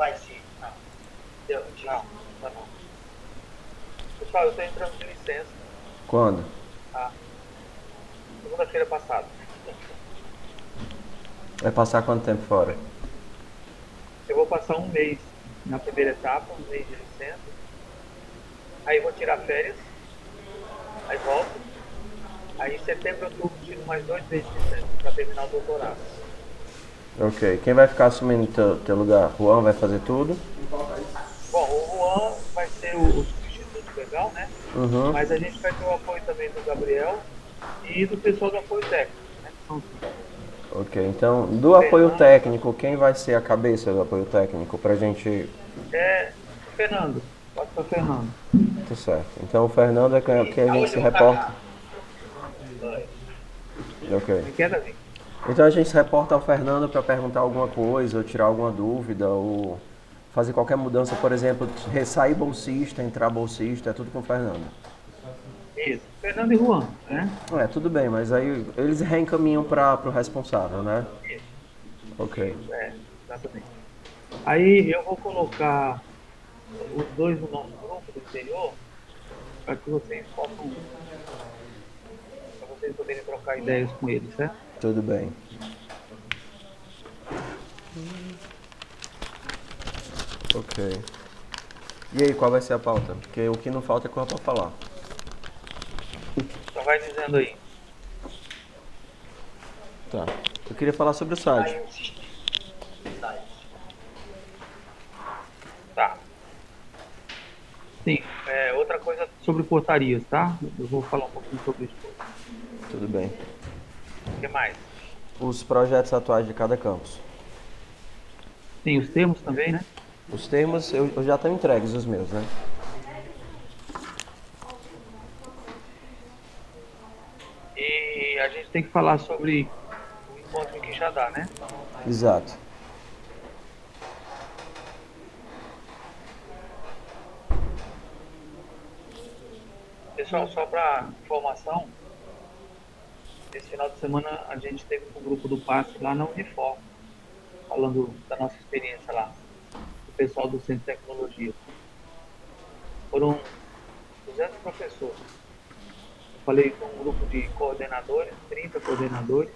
vai ser. Não. Não, tá não. Pessoal, eu estou entrando de licença, Quando? tá? Segunda-feira passada. Vai passar quanto tempo fora? Eu vou passar um mês na primeira etapa, um mês de licença. Aí vou tirar férias, aí volto. Aí em setembro, outubro, tiro mais 2 meses de licença para terminar o doutorado. Ok. Quem vai ficar assumindo teu lugar? Juan vai fazer tudo? Bom, o Juan vai ser o substituto legal, né? Uhum. Mas a gente vai ter o apoio também do Gabriel e do pessoal do apoio técnico, né? Que são cinco. Ok. Então, O do apoio Fernando, técnico, quem vai ser a cabeça do apoio técnico pra gente. o Fernando, pode ser o Fernando. Tá certo. Então, o Fernando é que a gente Aonde se eu vou reporta. tacar? Vai. Ok. Me quer, Davi? Então, a gente se reporta ao Fernando para perguntar alguma coisa, ou tirar alguma dúvida, ou fazer qualquer mudança. Por exemplo, sair bolsista, entrar bolsista, é tudo com o Fernando. Isso. Fernando e Juan, né? É, tudo bem, mas aí eles reencaminham para o responsável, né? Isso, Ok. isso, exatamente. Aí eu vou colocar os dois no nosso grupo do interior para que vocês possam, para vocês poderem trocar ideias com eles, certo? Tudo bem. Ok. E aí, qual vai ser a pauta? Porque o que não falta é coisa para falar. Então vai dizendo aí. Tá. Eu queria falar sobre o site. Aí o sistema do site. Tá. Sim. Outra coisa sobre portarias, tá? Eu vou falar um pouquinho sobre isso depois. Tudo bem. O que mais? Os projetos atuais de cada campus. Sim, os termos também, né? Os termos eu já estão entregues, os meus, né? E a gente tem que falar sobre o encontro em Quixadá, né? Exato. Pessoal, só para informação, esse final de semana a gente teve com o grupo do passe lá na Unifor, falando da nossa experiência lá, o pessoal do Centro de Tecnologia. Foram 200 professores. Eu falei com um grupo de coordenadores, 30 coordenadores.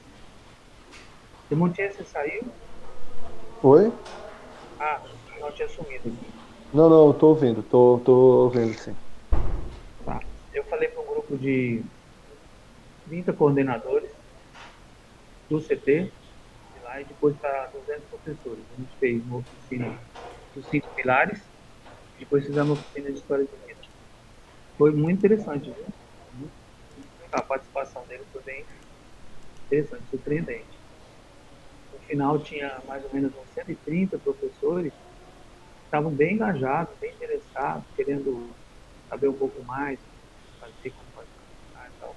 Demontier, você saiu? Oi? Ah, não tinha sumido aqui. Não, não, tô ouvindo, tô ouvindo, sim. Tá. Eu falei para um grupo de 30 coordenadores do CT, de lá, e depois para 200 professores. A gente fez uma oficina dos 5 pilares, e depois fizemos uma oficina de história de vida. Foi muito interessante, viu? Muito, a participação deles foi bem interessante, surpreendente. No final tinha mais ou menos uns 130 professores que estavam bem engajados, bem interessados, querendo saber um pouco mais, fazer, como fazer, e tal.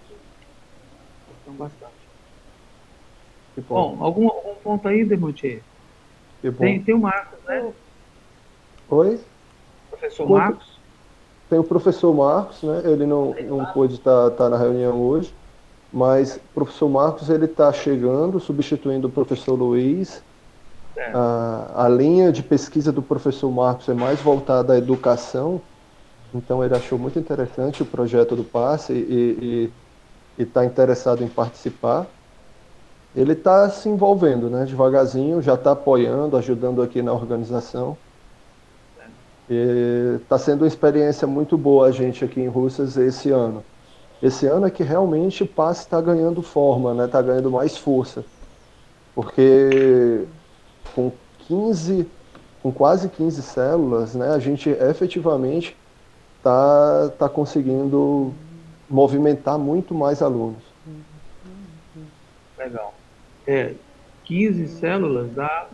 Gostamos bastante. Que bom, Bom, algum ponto aí, Demontier? que Tem, bom. tem o Marcos, né? Oi? Professor Quanto, Marcos. tem o professor Marcos, né? Ele não pôde estar na reunião hoje, mas o professor Marcos ele está chegando, substituindo o professor Luiz. É, A linha de pesquisa do professor Marcos é mais voltada à educação, então ele achou muito interessante o projeto do passe e está interessado em participar. Ele está se envolvendo, né? Devagarzinho, já está apoiando, ajudando aqui na organização. é, Está sendo uma experiência muito boa a gente aqui em Russas esse ano. Esse ano é que realmente o passe está ganhando forma, né? Está ganhando mais força, porque com 15, com quase 15 células, né? A gente efetivamente tá conseguindo movimentar muito mais alunos. legal. É, 15 células dá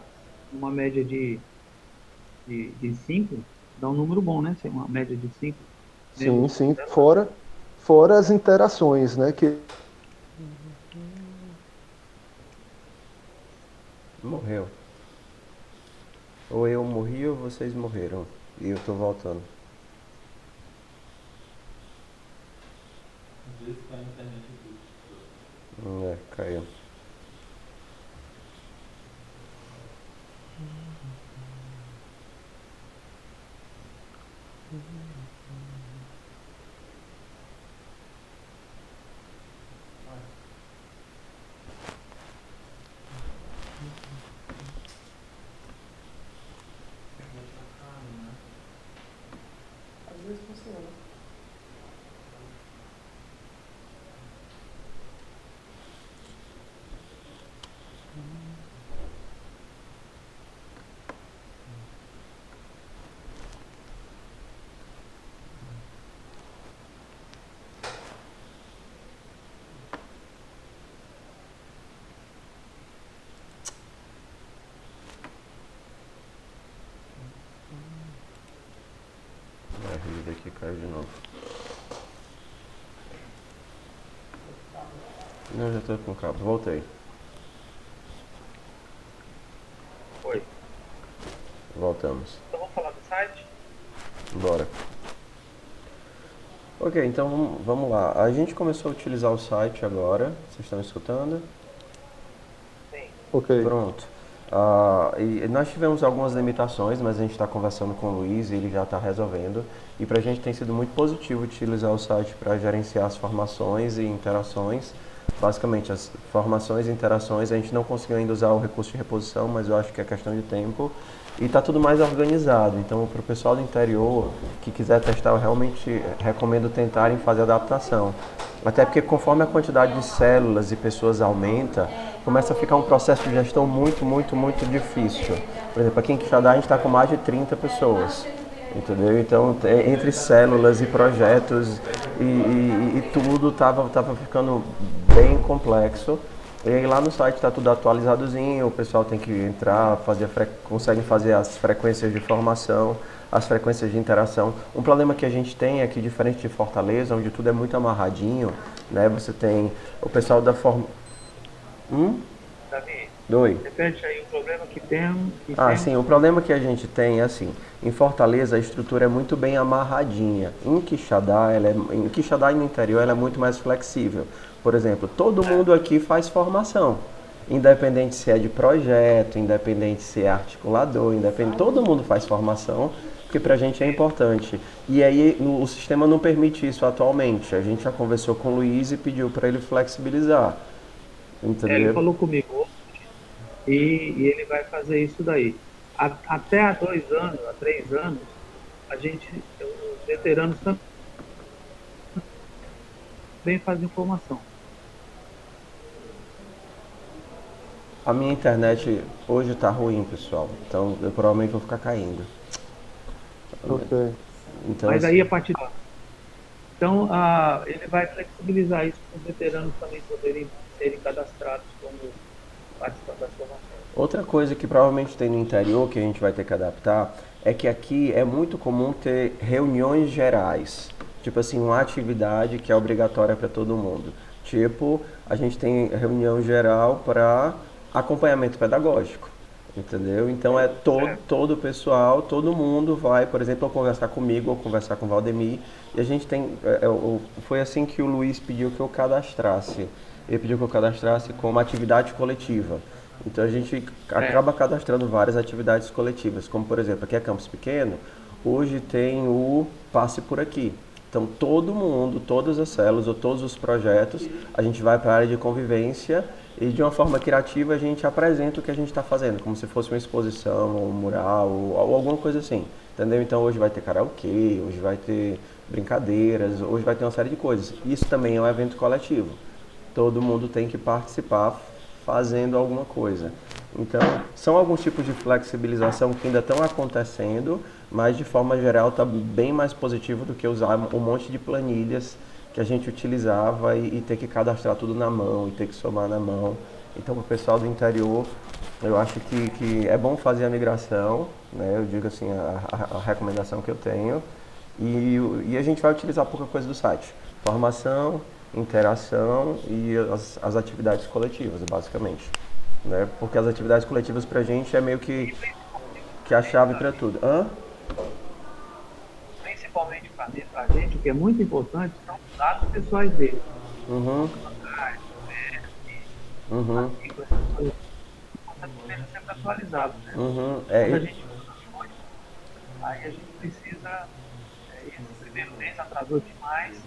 uma média de 5, dá um número bom, né? Ser uma média de 5 Sim, membros por sim. célula. Fora as interações, né? Que Morreu. Ou eu morri ou vocês morreram. E eu tô voltando. É, caiu. A rede daqui caiu de novo. Não, já tô com o cabo. Voltei. Foi. Voltamos. Então vamos falar do site? Bora. Ok, então vamos lá. A gente começou a utilizar o site agora. Vocês estão escutando? Sim. Ok. Pronto. E nós tivemos algumas limitações, mas a gente está conversando com o Luiz e ele já está resolvendo. E para a gente tem sido muito positivo utilizar o site para gerenciar as formações e interações. Basicamente, as formações e interações, a gente não conseguiu ainda usar o recurso de reposição, mas eu acho que é questão de tempo. E está tudo mais organizado. Então, para o pessoal do interior que quiser testar, eu realmente recomendo tentarem fazer adaptação. Até porque conforme a quantidade de células e pessoas aumenta, começa a ficar um processo de gestão muito difícil. Por exemplo, aqui em Quixadá a gente está com mais de 30 pessoas. Entendeu? Então, entre células e projetos e tudo estava ficando bem complexo. E aí lá no site está tudo atualizadozinho, o pessoal tem que entrar, consegue fazer as frequências de formação, as frequências de interação. Um problema que a gente tem é que, diferente de Fortaleza, onde tudo é muito amarradinho, né? Você tem o pessoal da Davi, Oi. repete aí o problema que tem. Sim, o problema que a gente tem é assim, em Fortaleza a estrutura é muito bem amarradinha. Em Quixadá e no interior ela é muito mais flexível. Por exemplo, todo mundo aqui faz formação. Independente se é de projeto, independente se é articulador, todo mundo faz formação, porque pra gente é importante. E aí o sistema não permite isso atualmente. A gente já conversou com o Luiz e pediu para ele flexibilizar. Entendeu? Ele falou comigo e ele vai fazer isso daí. Até há 2 anos, há 3 anos, os veteranos também fazem formação. A minha internet hoje tá ruim, pessoal. Então eu provavelmente vou ficar caindo. Ok. Então, Mas aí a partir de... Então, ele vai flexibilizar isso para os veteranos também poderem serem cadastrados como participantes das formações. outra coisa que provavelmente tem no interior que a gente vai ter que adaptar é que aqui é muito comum ter reuniões gerais. Tipo assim, uma atividade que é obrigatória para todo mundo. Tipo, a gente tem reunião geral para acompanhamento pedagógico. Entendeu? Então é todo o pessoal, todo mundo vai, por exemplo, ou conversar comigo ou conversar com o Valdemir. E a gente tem. Foi assim que o Luiz pediu que eu cadastrasse. Ele pediu que eu cadastrasse como atividade coletiva. Então a gente acaba cadastrando várias atividades coletivas, como por exemplo, aqui é Campus Pequeno, hoje tem o Passe por Aqui. Então todo mundo, todas as células ou todos os projetos, a gente vai para a área de convivência e de uma forma criativa a gente apresenta o que a gente está fazendo, como se fosse uma exposição, ou um mural, ou alguma coisa assim. Entendeu? Então hoje vai ter karaokê, hoje vai ter brincadeiras, hoje vai ter uma série de coisas. Isso também é um evento coletivo. Todo mundo tem que participar fazendo alguma coisa. Então, são alguns tipos de flexibilização que ainda estão acontecendo, mas de forma geral está bem mais positivo do que usar um monte de planilhas que a gente utilizava e ter que cadastrar tudo na mão e ter que somar na mão. Então, para o pessoal do interior, eu acho que é bom fazer a migração, né? Eu digo assim, a recomendação que eu tenho. E a gente vai utilizar pouca coisa do site. Formação, interação e as atividades coletivas, basicamente. Né? Porque as atividades coletivas pra gente é meio que a chave para tudo. Principalmente para a gente, o que é muito importante são os dados pessoais dele. Uhum. Uhum. Esteja sempre atualizado. Né? Uhum. Quando a gente aí a gente precisa, esse primeiro mês atrasou demais,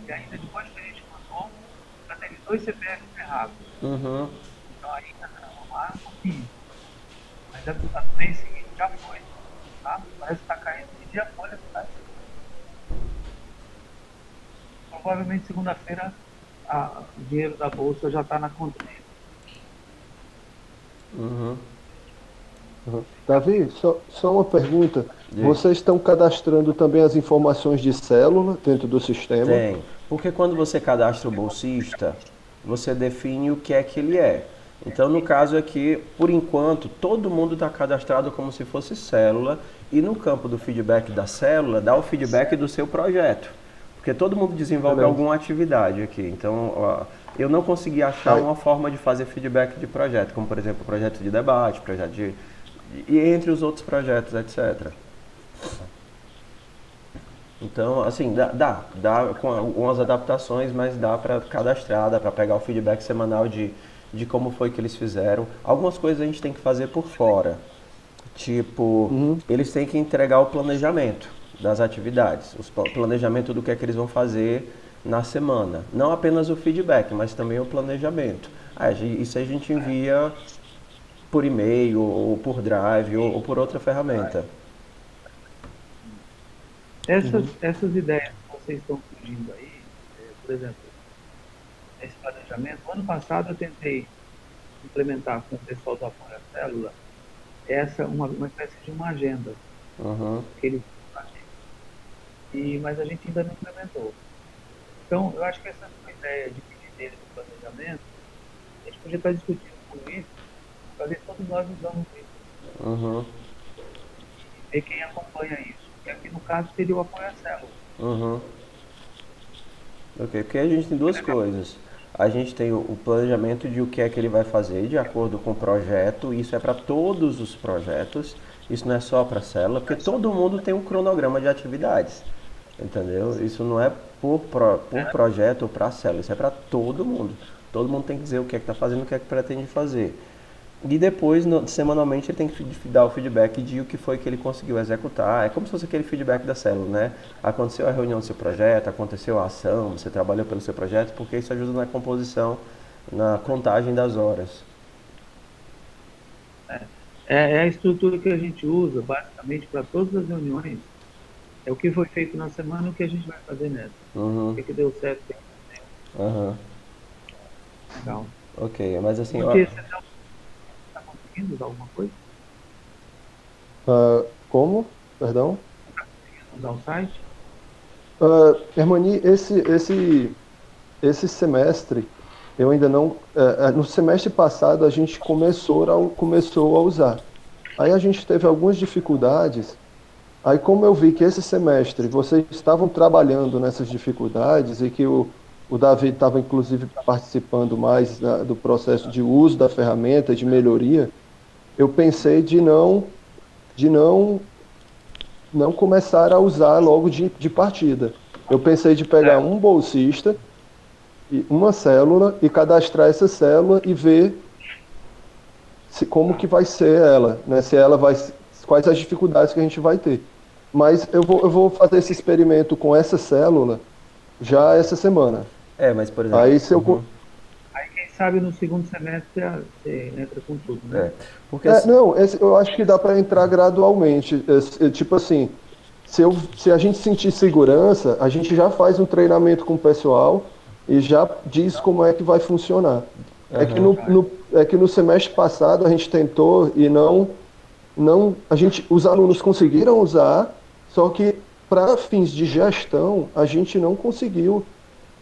e ainda depois que a gente mandou, já teve 2 CPFs errados. Uhum. Então ainda arrumaram um pouquinho. Mas a do mês seguinte já foi. Tá? Parece que está caindo de dia a folha do site. Provavelmente segunda-feira o dinheiro da bolsa já está na conta dele. Uhum. Davi, só uma pergunta. Vocês estão cadastrando também as informações de célula dentro do sistema? Tem. Porque quando você cadastra o bolsista, você define o que é que ele é. Então, no caso aqui, por enquanto, todo mundo está cadastrado como se fosse célula e no campo do feedback da célula, dá o feedback do seu projeto. Porque todo mundo desenvolve Beleza. alguma atividade aqui. Então, ó, eu não consegui achar Aí, uma forma de fazer feedback de projeto, como por exemplo, projeto de debate, projeto e entre os outros projetos, etc. Então, assim, dá com algumas adaptações, mas dá para cadastrar, dá para pegar o feedback semanal de como foi que eles fizeram. Algumas coisas a gente tem que fazer por fora. Tipo, uhum, eles têm que entregar o planejamento das atividades, o planejamento do que é que eles vão fazer na semana. Não apenas o feedback, mas também o planejamento. Isso a gente envia por e-mail, ou por drive, ou por outra ferramenta. uhum, Essas ideias que vocês estão surgindo aí, por exemplo, esse planejamento, ano passado eu tentei implementar com o pessoal do Apoio à Célula uma espécie de uma agenda Uhum, que eles fazem, mas a gente ainda não implementou. Então, eu acho que essa sua ideia de pedir deles o planejamento, a gente podia estar discutindo com isso, para ver se todos nós usamos isso uhum, e ver quem acompanha isso. Que aqui no caso seria o Apoio à Célula. uhum. Ok, porque a gente tem duas coisas. A gente tem o planejamento de o que é que ele vai fazer de acordo com o projeto. Isso é para todos os projetos. Isso não é só para a célula, porque todo mundo tem um cronograma de atividades. Entendeu? Isso não é por projeto ou para célula. Isso é para todo mundo. Todo mundo tem que dizer o que é que está fazendo, o que é que pretende fazer. E depois, semanalmente, ele tem que dar o feedback de o que foi que ele conseguiu executar. É como se fosse aquele feedback da célula, né? Aconteceu a reunião do seu projeto, aconteceu a ação, você trabalhou pelo seu projeto, porque isso ajuda na composição, na contagem das horas. É a estrutura que a gente usa, basicamente, para todas as reuniões. É o que foi feito na semana e o que a gente vai fazer nessa. O Uhum, que deu certo, o que não deu. aham, Legal. ok. Mas assim, ó, Porque você está conseguindo usar alguma coisa? como? Perdão? Usar o site? Hermani, esse semestre, eu ainda não. No semestre passado, a gente começou a usar. Aí a gente teve algumas dificuldades. Aí, como eu vi que esse semestre vocês estavam trabalhando nessas dificuldades e que o David estava, inclusive, participando mais do processo de uso da ferramenta, de melhoria, eu pensei de não começar a usar logo de partida. Eu pensei de pegar um bolsista e uma célula e cadastrar essa célula e ver como que vai ser ela, né? Se ela vai, quais as dificuldades que a gente vai ter. Mas eu vou fazer esse experimento com essa célula já essa semana. mas por exemplo, Aí se eu, uhum, Aí, quem sabe, no segundo semestre você entra com tudo, né? é, porque assim, não, eu acho que dá para entrar gradualmente. Tipo assim, se a gente sentir segurança, a gente já faz um treinamento com o pessoal e já diz como é que vai funcionar. É que aham, no semestre passado a gente tentou e os alunos conseguiram usar, só que para fins de gestão a gente não conseguiu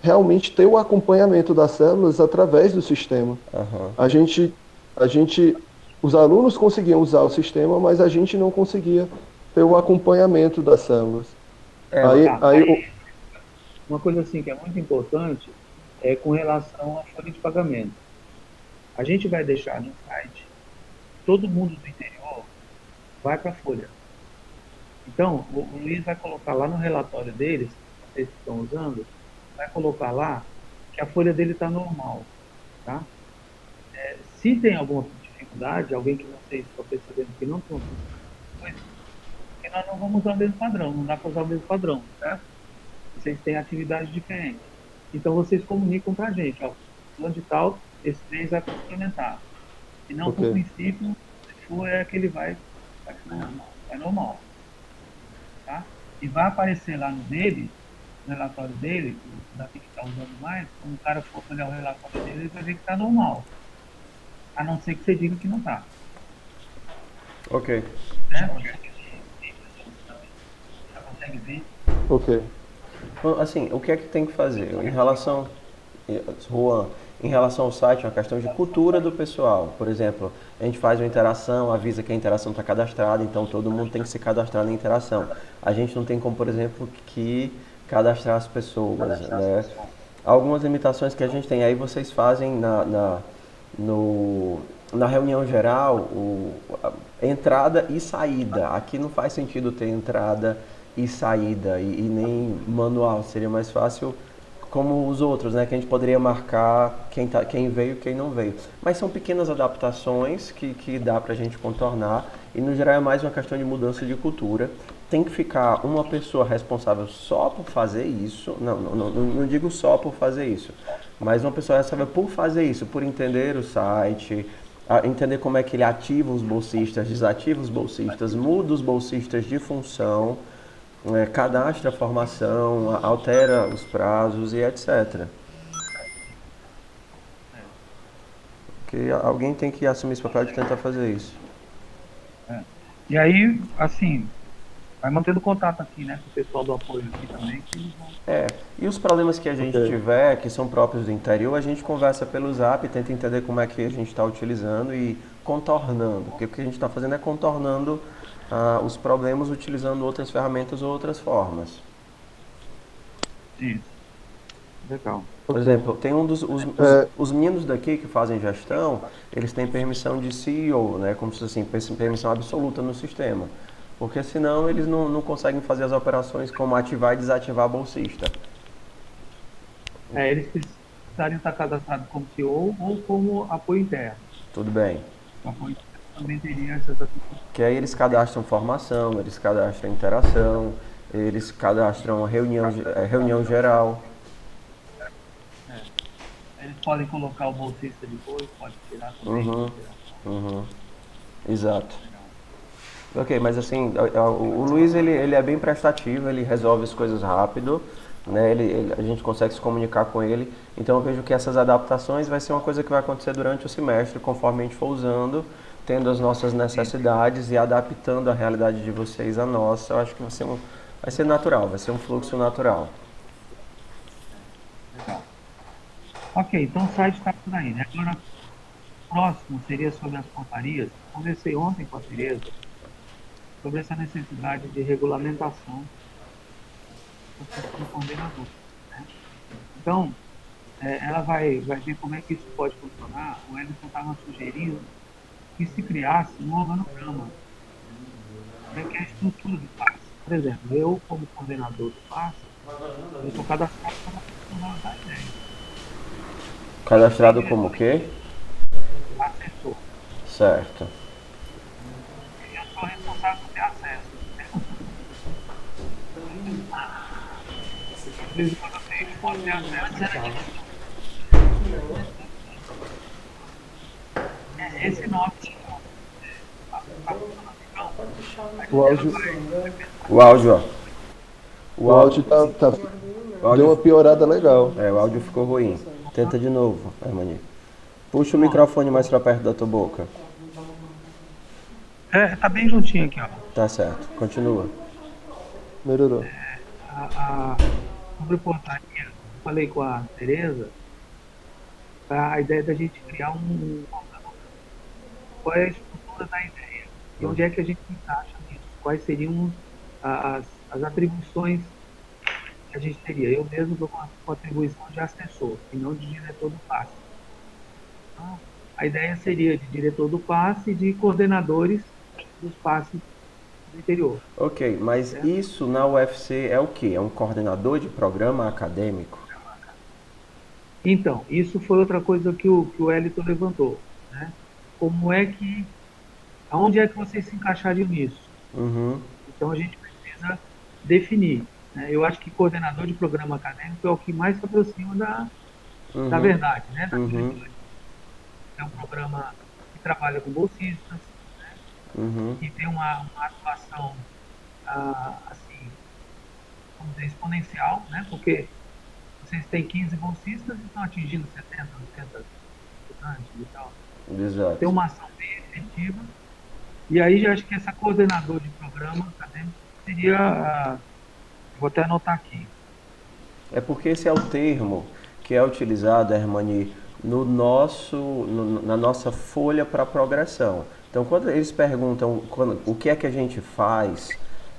realmente ter o acompanhamento das células através do sistema. aham. A gente, os alunos conseguiam usar o sistema, mas a gente não conseguia ter o acompanhamento das células. É, Aí, Tá. aí, Uma coisa assim que é muito importante é com relação à folha de pagamento. A gente vai deixar no site, todo mundo do interior vai para a folha. Então, o Luiz vai colocar lá no relatório deles, vocês que estão usando, vai colocar lá que a folha dele está normal, tá? Se tem alguma dificuldade, alguém que vocês estão percebendo que não estão funcionando as coisas, porque nós não vamos usar o mesmo padrão, não dá para usar o mesmo padrão, certo? Vocês têm atividades diferentes. Então, vocês comunicam para a gente, ó, plano de tal, esse mês vai complementar. Se não, ok, por princípio, se for, é que ele vai normal, tá? E vai aparecer lá no dele, no relatório dele, daqui que está usando mais, quando o cara for olhar o relatório dele, ele vai ver que está normal. A não ser que você diga que não está. ok. Né? Já consegue ver. ok. Então, assim, o que é que tem que fazer? Em relação, Juan, Em relação ao site, é uma questão de cultura do pessoal. Por exemplo, a gente faz uma interação, avisa que a interação está cadastrada, então todo mundo tem que se cadastrar na interação. A gente não tem como, por exemplo, que cadastrar as pessoas, né? Algumas limitações que a gente tem, aí vocês fazem na reunião geral, entrada e saída. Aqui não faz sentido ter entrada e saída e nem manual, seria mais fácil como os outros, né? Que a gente poderia marcar quem veio e quem não veio. Mas são pequenas adaptações que dá pra gente contornar e no geral é mais uma questão de mudança de cultura. Tem que ficar uma pessoa responsável só por fazer isso, não digo só por fazer isso, mas uma pessoa responsável por fazer isso, por entender o site, entender como é que ele ativa os bolsistas, desativa os bolsistas, muda os bolsistas de função, cadastra a formação, altera os prazos e etc. Que alguém tem que assumir esse papel de tentar fazer isso. E aí, assim, vai mantendo contato aqui, né, com o pessoal do apoio aqui também, que eles vão... E os problemas que a gente tiver, que são próprios do interior, a gente conversa pelo Zap, tenta entender como é que a gente está utilizando e contornando. Porque o que a gente está fazendo é contornando os problemas utilizando outras ferramentas ou outras formas. Isso. Legal. Por exemplo, tem os meninos daqui que fazem gestão, eles têm permissão de CEO, né, como se assim, permissão absoluta no sistema. Porque senão eles não conseguem fazer as operações como ativar e desativar a bolsista. Eles precisariam estar cadastrados como CEO ou como apoio interno. Tudo bem. O apoio interno também teria essas atitudes. Que aí eles cadastram formação, eles cadastram interação, eles cadastram reunião geral. Eles podem colocar o bolsista depois, pode tirar também. Exato. Ok, mas assim, o Luiz ele é bem prestativo, ele resolve as coisas rápido, né? A gente consegue se comunicar com ele. Então eu vejo que essas adaptações vai ser uma coisa que vai acontecer durante o semestre, conforme a gente for usando, tendo as nossas necessidades e adaptando a realidade de vocês à nossa. Eu acho que vai ser natural, vai ser um fluxo natural. Legal. Ok, então o site está por aí, né? Agora, o próximo seria sobre as portarias. Conversei ontem com a Tereza sobre essa necessidade de regulamentação do coordenador, né? Então, ela vai ver como é que isso pode funcionar. O Edson estava sugerindo que se criasse um organograma, que é a estrutura do passe. Por exemplo, eu, como coordenador do passe, eu estou cadastrado como profissional da ideia. Cadastrado como o quê? Assessor. Certo. E eu sou responsável por ter acesso. Às vezes, quando eu tenho, pode ter acesso. Esse nome O áudio, O áudio, ó. o áudio deu uma piorada legal. O áudio ficou ruim. Tenta de novo, Armani. Puxa o microfone mais pra perto da tua boca. Tá bem juntinho aqui, ó. Tá certo, continua. Melhorou. Sobre portaria, eu falei com a Tereza, a ideia da gente criar qual é a estrutura da ideia e onde é que a gente encaixa nisso, quais seriam as atribuições que a gente teria. Eu mesmo dou com a atribuição de assessor e não de diretor do passe. Então, a ideia seria de diretor do passe e de coordenadores dos passes do interior. Ok, mas isso na UFC é o quê? É um coordenador de programa acadêmico? Então, isso foi outra coisa que o Wellington levantou, né? Como é que, aonde é que vocês se encaixariam nisso? Então a gente precisa definir, né? Eu acho que coordenador de programa acadêmico é o que mais se aproxima da verdade, né? É um programa que trabalha com bolsistas, né? E tem uma atuação assim, vamos dizer, exponencial, né? Porque vocês têm 15 bolsistas e estão atingindo 70, 80 estudantes e tal. Exato. Tem uma ação bem efetiva. E aí já acho que essa coordenador de programa acadêmico seria, vou até anotar aqui. É porque esse é o termo que é utilizado, Hermani, na nossa folha para progressão. Então, quando eles perguntam o que é que a gente faz,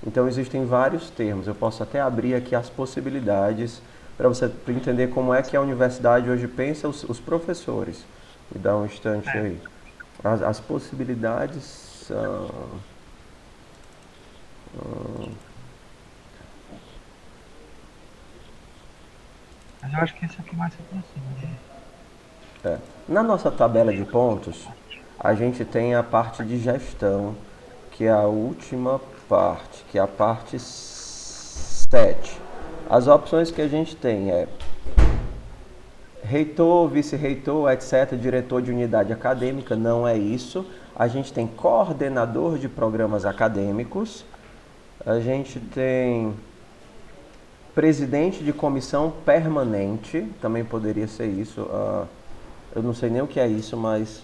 então existem vários termos. Eu posso até abrir aqui as possibilidades para você entender como é que a universidade hoje pensa os professores. Me dá um instante aí. As possibilidades são... Mas eu acho que esse aqui mais se aproxima, né? Na nossa tabela de pontos, a gente tem a parte de gestão, que é a última parte, que é a parte 7. As opções que a gente tem é reitor, vice-reitor, etc., diretor de unidade acadêmica, não é isso. A gente tem coordenador de programas acadêmicos, a gente tem presidente de comissão permanente, também poderia ser isso. Eu não sei nem o que é isso, mas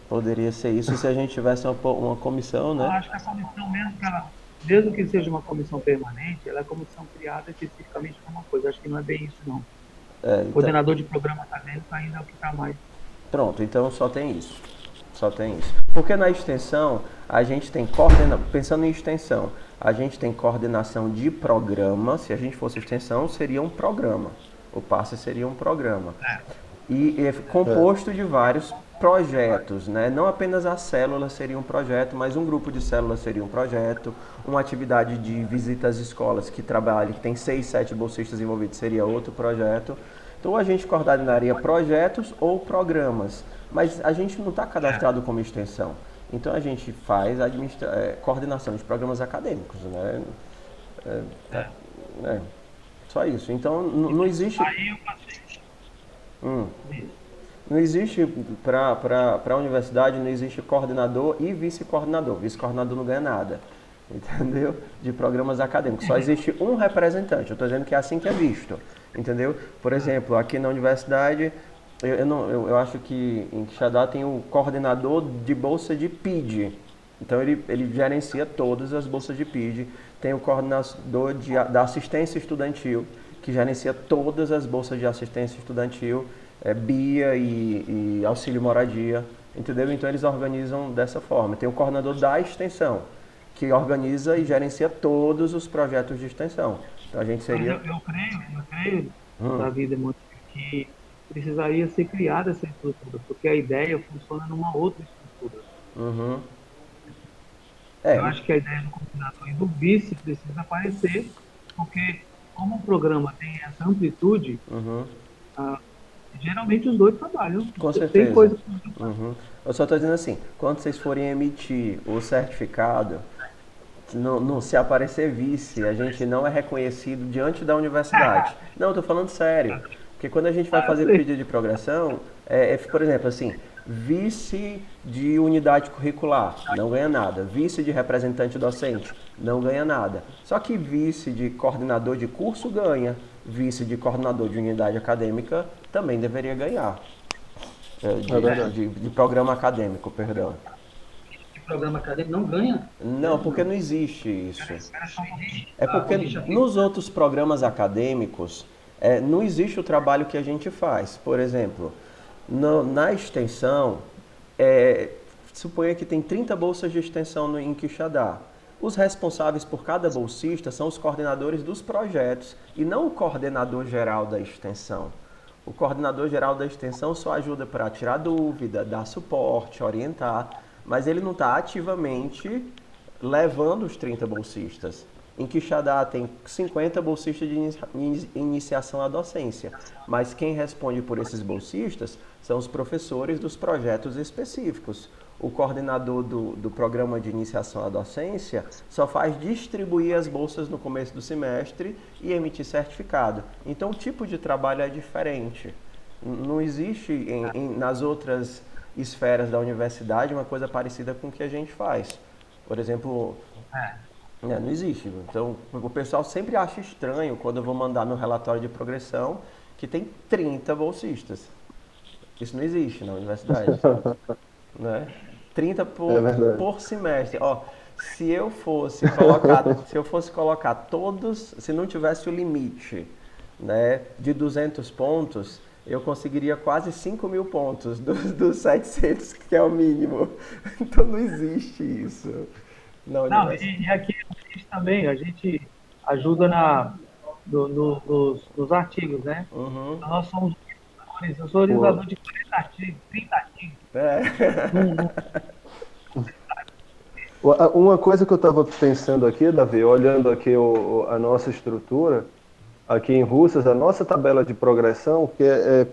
poderia ser isso se a gente tivesse uma comissão, Eu né? acho que a comissão mesmo, que ela, mesmo que seja uma comissão permanente, ela é comissão criada especificamente para uma coisa. Eu acho que não é bem isso, não. Então, Coordenador de programa acadêmico ainda é o que está mais. pronto, então só tem isso. Só tem isso. Porque na extensão, a gente tem pensando em extensão, a gente tem coordenação de programa. Se a gente fosse extensão, seria um programa. O passe seria um programa. E é composto de vários projetos, né? Não apenas a célula seria um projeto, mas um grupo de células seria um projeto, uma atividade de visita às escolas que trabalha, que tem 6, 7 bolsistas envolvidos, seria outro projeto. Então a gente coordenaria projetos ou programas, mas a gente não está cadastrado como extensão. Então a gente faz coordenação de programas acadêmicos, né? Só isso. Então não existe. Aí eu passei. Não existe, para a universidade, não existe coordenador e vice-coordenador. Vice-coordenador não ganha nada, entendeu? De programas acadêmicos. Só existe um representante. Eu estou dizendo que é assim que é visto, entendeu? Por exemplo, aqui na universidade, eu acho que em Quixadá tem o coordenador de bolsa de PID. Então ele gerencia todas as bolsas de PID. Tem o coordenador da assistência estudantil, que gerencia todas as bolsas de assistência estudantil, BIA e auxílio moradia, entendeu? Então eles organizam dessa forma. Tem o coordenador da extensão, que organiza e gerencia todos os projetos de extensão. Então a gente seria... Mas eu creio, Davi Demonte, que precisaria ser criada essa estrutura, porque a ideia funciona numa outra estrutura. Eu acho que a ideia do coordenador e do vice precisa aparecer, porque como o programa tem essa amplitude, geralmente os dois trabalham. Com Tem certeza. coisa Eu só estou dizendo assim, quando vocês forem emitir o certificado, se aparecer vice, a gente não é reconhecido diante da universidade. Não, estou falando sério. Porque quando a gente vai fazer pedido de progressão, por exemplo, assim, vice de unidade curricular, não ganha nada. Vice de representante docente, não ganha nada. Só que vice de coordenador de curso ganha. Vice de coordenador de unidade acadêmica também deveria ganhar. De programa acadêmico, perdão. de programa acadêmico não ganha. Não, porque não existe isso. É porque nos outros programas acadêmicos não existe o trabalho que a gente faz. Por exemplo, na extensão, suponha que tem 30 bolsas de extensão em Quixadá. Os responsáveis por cada bolsista são os coordenadores dos projetos e não o coordenador geral da extensão. O coordenador geral da extensão só ajuda para tirar dúvida, dar suporte, orientar, mas ele não está ativamente levando os 30 bolsistas. Em Quixadá tem 50 bolsistas de iniciação à docência, mas quem responde por esses bolsistas são os professores dos projetos específicos. O coordenador do programa de iniciação à docência só faz distribuir as bolsas no começo do semestre e emitir certificado. Então o tipo de trabalho é diferente. Não existe nas outras esferas da universidade uma coisa parecida com o que a gente faz. Por exemplo, não existe. Então o pessoal sempre acha estranho quando eu vou mandar meu relatório de progressão que tem 30 bolsistas. Isso não existe na universidade. Né? 30 por semestre. Ó, se eu fosse colocar todos, se não tivesse o limite, né, de 200 pontos, eu conseguiria quase 5.000 pontos dos 700, que é o mínimo. Então não existe isso na Não, universidade. e aqui a gente também, a gente ajuda nos artigos, né? Uhum. Então, nós somos orientadores, eu sou Pô, orientador de 40 artigos, 30 artigos. É. Não, não, uma coisa que eu estava pensando aqui, Davi, olhando aqui a nossa estrutura, aqui em Russas, a nossa tabela de progressão, que é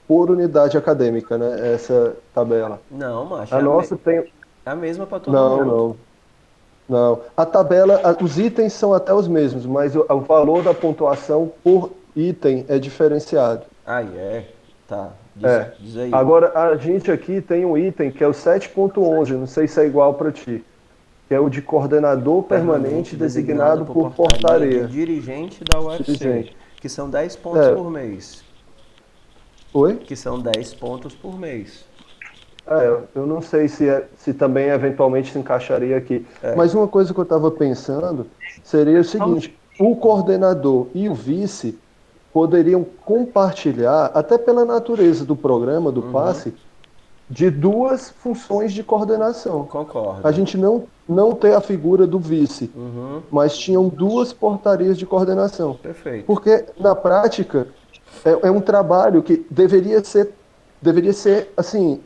por unidade acadêmica, né? Essa tabela. Não, macho, A nossa tem. é a mesma para todo Não, mundo. não, não. A tabela, os itens são até os mesmos, mas o valor da pontuação por item é diferenciado. Aí é. Tá, É. diz aí. Agora, a gente aqui tem um item que é o 7.11, não sei se é igual para ti, que é o de coordenador permanente Permanente designado designado por por portaria de portaria. dirigente da UFC, Dirigente. que são 10 pontos É. por mês. Oi? Que são 10 pontos por mês. Eu não sei se também eventualmente se encaixaria aqui. É. Mas uma coisa que eu estava pensando seria o só um seguinte: o coordenador e o vice poderiam compartilhar, até pela natureza do programa, do Uhum. passe, de duas funções de coordenação. A Concordo. gente não tem a figura do vice, Uhum. mas tinham duas portarias de coordenação. Perfeito. Porque, na prática, é um trabalho que deveria ser, assim,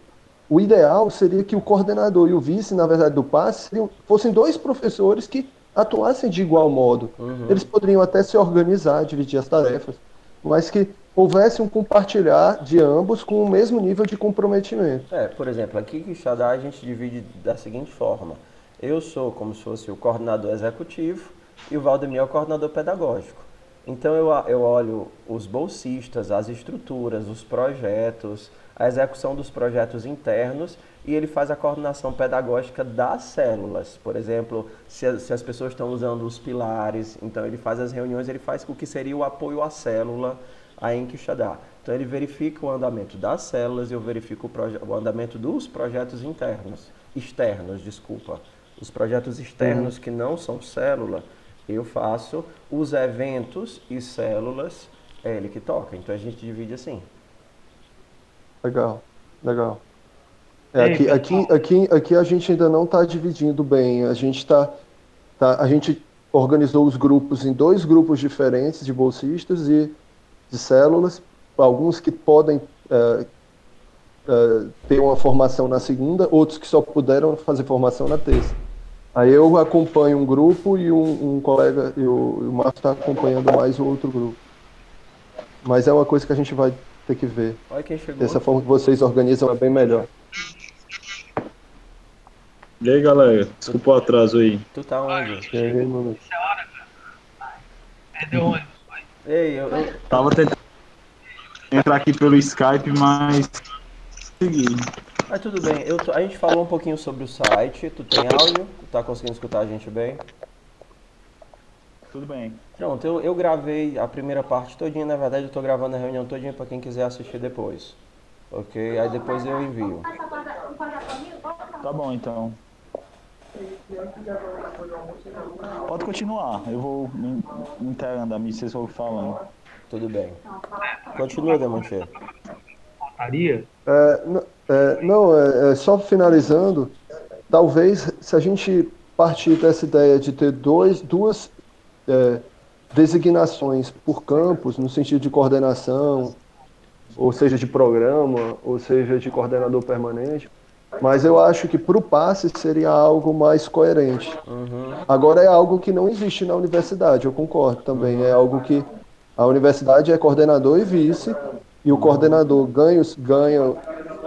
o ideal seria que o coordenador e o vice, na verdade, do passe, fossem dois professores que atuassem de igual modo. Uhum. Eles poderiam até se organizar, dividir as tarefas, mas que houvesse um compartilhar de ambos com o mesmo nível de comprometimento. Por exemplo, aqui em Quixadá a gente divide da seguinte forma. Eu sou como se fosse o coordenador executivo e o Valdemir é o coordenador pedagógico. Então eu olho os bolsistas, as estruturas, os projetos, a execução dos projetos internos e ele faz a coordenação pedagógica das células. Por exemplo, se as pessoas estão usando os pilares, então ele faz as reuniões, ele faz o que seria o apoio à célula aí em Quixadá. Então ele verifica o andamento das células e eu verifico o andamento dos projetos externos, desculpa. Os projetos externos que não são célula, eu faço os eventos e células, é ele que toca. Então a gente divide assim. Legal, legal. Ei, Aqui, pessoal, aqui, aqui, aqui a gente ainda não está dividindo bem. A gente organizou os grupos em dois grupos diferentes de bolsistas e de células, alguns que podem ter uma formação na segunda, outros que só puderam fazer formação na terça. Aí eu acompanho um grupo e um colega, e o Marcos está acompanhando mais o outro grupo. Mas é uma coisa que a gente vai ter que ver. Olha quem chegou. Essa forma que vocês organizam é bem melhor. E aí, galera? Desculpa o atraso aí. Tu tá onde? E aí, mano? é de ônibus, foi. Ei, eu Tava tentando entrar aqui pelo Skype, mas consegui. Mas tudo bem, a gente falou um pouquinho sobre o site, tu tem áudio? Tu tá conseguindo escutar a gente bem? Tudo bem. Pronto, eu gravei a primeira parte todinha, na verdade eu tô gravando a reunião todinha para quem quiser assistir depois. Ok? Aí depois eu envio. Tá bom, então. Pode continuar. Eu vou me inteirando a mim, vocês vão falando. Tudo bem. Continua, Demontier. Portaria, Não, só finalizando, talvez se a gente partir dessa ideia de ter duas designações por campus, no sentido de coordenação, ou seja, de programa, ou seja, de coordenador permanente, mas eu acho que para o passe seria algo mais coerente. Agora é algo que não existe na universidade, eu concordo também. É algo que a universidade é coordenador e vice, e o coordenador ganha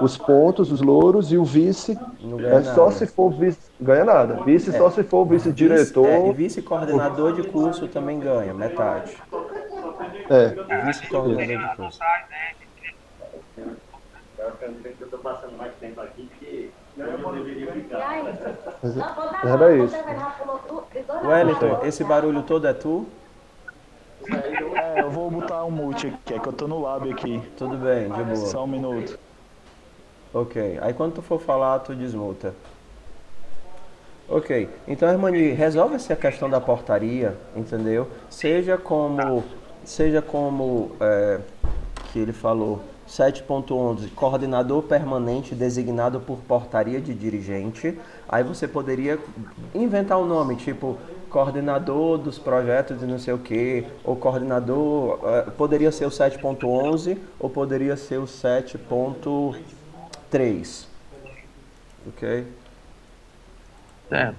os pontos, os louros, e o vice Não ganha só nada. se for vice, ganha nada. Vice só se for E vice-diretor. vice-coordenador de curso também ganha, metade. Vice-coordenador de curso. Era isso. Wellington, esse barulho todo é tu? Eu vou botar um mute aqui, é que eu tô no lab aqui. Tudo bem, de boa. Só um minuto. Ok, aí quando tu for falar, tu desmuta. Ok, então, Hermani, resolve essa questão da portaria, entendeu? Seja como que ele falou, 7.11, coordenador permanente designado por portaria de dirigente. Aí você poderia inventar um nome, tipo coordenador dos projetos de não sei o que, ou coordenador, poderia ser o 7.11 ou poderia ser o 7.3, ok? Certo.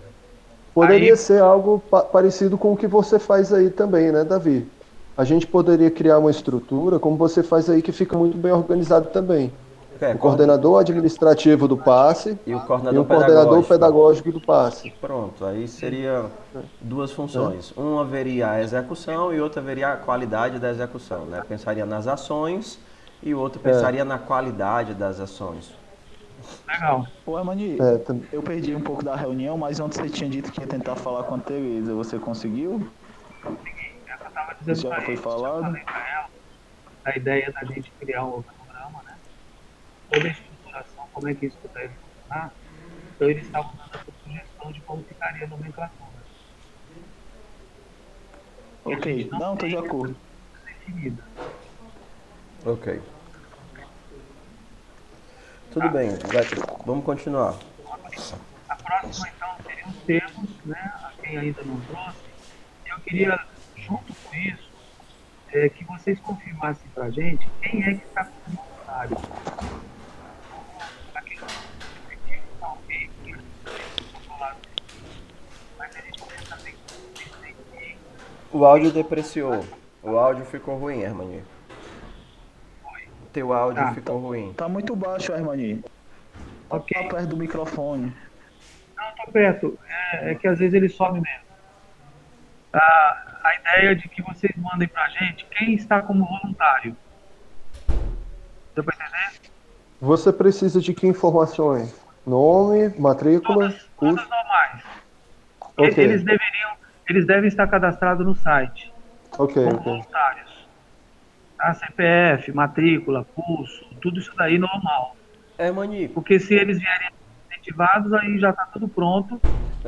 Poderia Aí, ser algo parecido com o que você faz aí também, né, Davi? A gente poderia criar uma estrutura, como você faz aí, que fica muito bem organizado também. É, O coordenador administrativo do passe e o e coordenador um coordenador pedagógico. pedagógico do passe. Pronto, aí seria duas Né? funções. Uma veria a execução e outra veria a qualidade da execução, né? Pensaria nas ações e o outro É, pensaria na qualidade das ações. legal. Ô, Armani, é, eu perdi um pouco da reunião, mas ontem você tinha dito que ia tentar falar com a Tereza. Você conseguiu? É o que eu estava dizendo Isso já para foi eles. Eu falado? falei para ela a ideia da gente criar um programa, né? Toda a estruturação, como é que isso deve funcionar. Então, eles estavam dando essa sugestão de como ficaria a nomenclatura. E a gente Ok, não não, tô de tem acordo. definida. Ok. Tudo Tá? bem, vamos continuar. A próxima, então, seria os termos, né? A quem ainda não trouxe. Eu queria, junto com isso, que vocês confirmassem para a gente quem é que está como voluntário. Aqueles efetivos está ok, porque a gente não falado disso. Mas a gente precisa saber que vocês têm que O áudio depreciou. O áudio ficou ruim, Hermani. Teu áudio tá, ficou ruim. Tá muito baixo, Armani. ok. Tá perto do microfone. Não, estou perto. É que às vezes ele sobe mesmo. A ideia de que vocês mandem para a gente quem está como voluntário. Deu para entender? você precisa de que informações? Nome, matrícula, Todas curso? normais. Ok, Eles devem estar cadastrados no site ok, como ok. voluntários. Tá? CPF, matrícula, curso, tudo isso daí normal. Hermani, Porque se eles vierem incentivados, aí já está tudo pronto.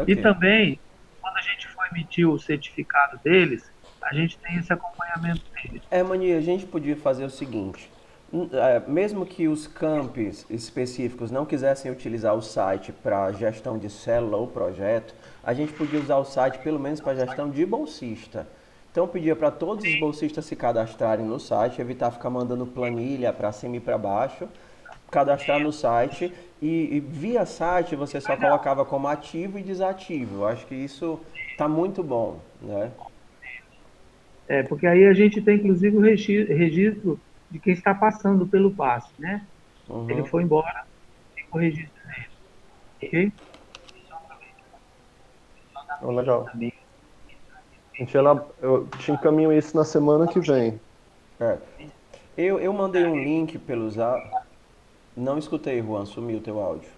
E ok. também, quando a gente for emitir o certificado deles, a gente tem esse acompanhamento deles. Hermani, a gente podia fazer o seguinte. Mesmo que os campos específicos não quisessem utilizar o site para gestão de célula ou projeto, a gente podia usar o site pelo menos para gestão de bolsista. Então pedia para todos os bolsistas se cadastrarem no site, evitar ficar mandando planilha para cima e para baixo, cadastrar no site e via site você só colocava como ativo e desativo. Eu acho que isso está muito bom, né? Porque aí a gente tem, inclusive, o registro de quem está passando pelo passe, né? Ele Uhum. foi embora, fica o registro dele. Ok? Oh, legal. Também. Eu te encaminho isso na semana que vem. É. Eu mandei um link pelo zap. Não escutei, Juan, sumiu o teu áudio.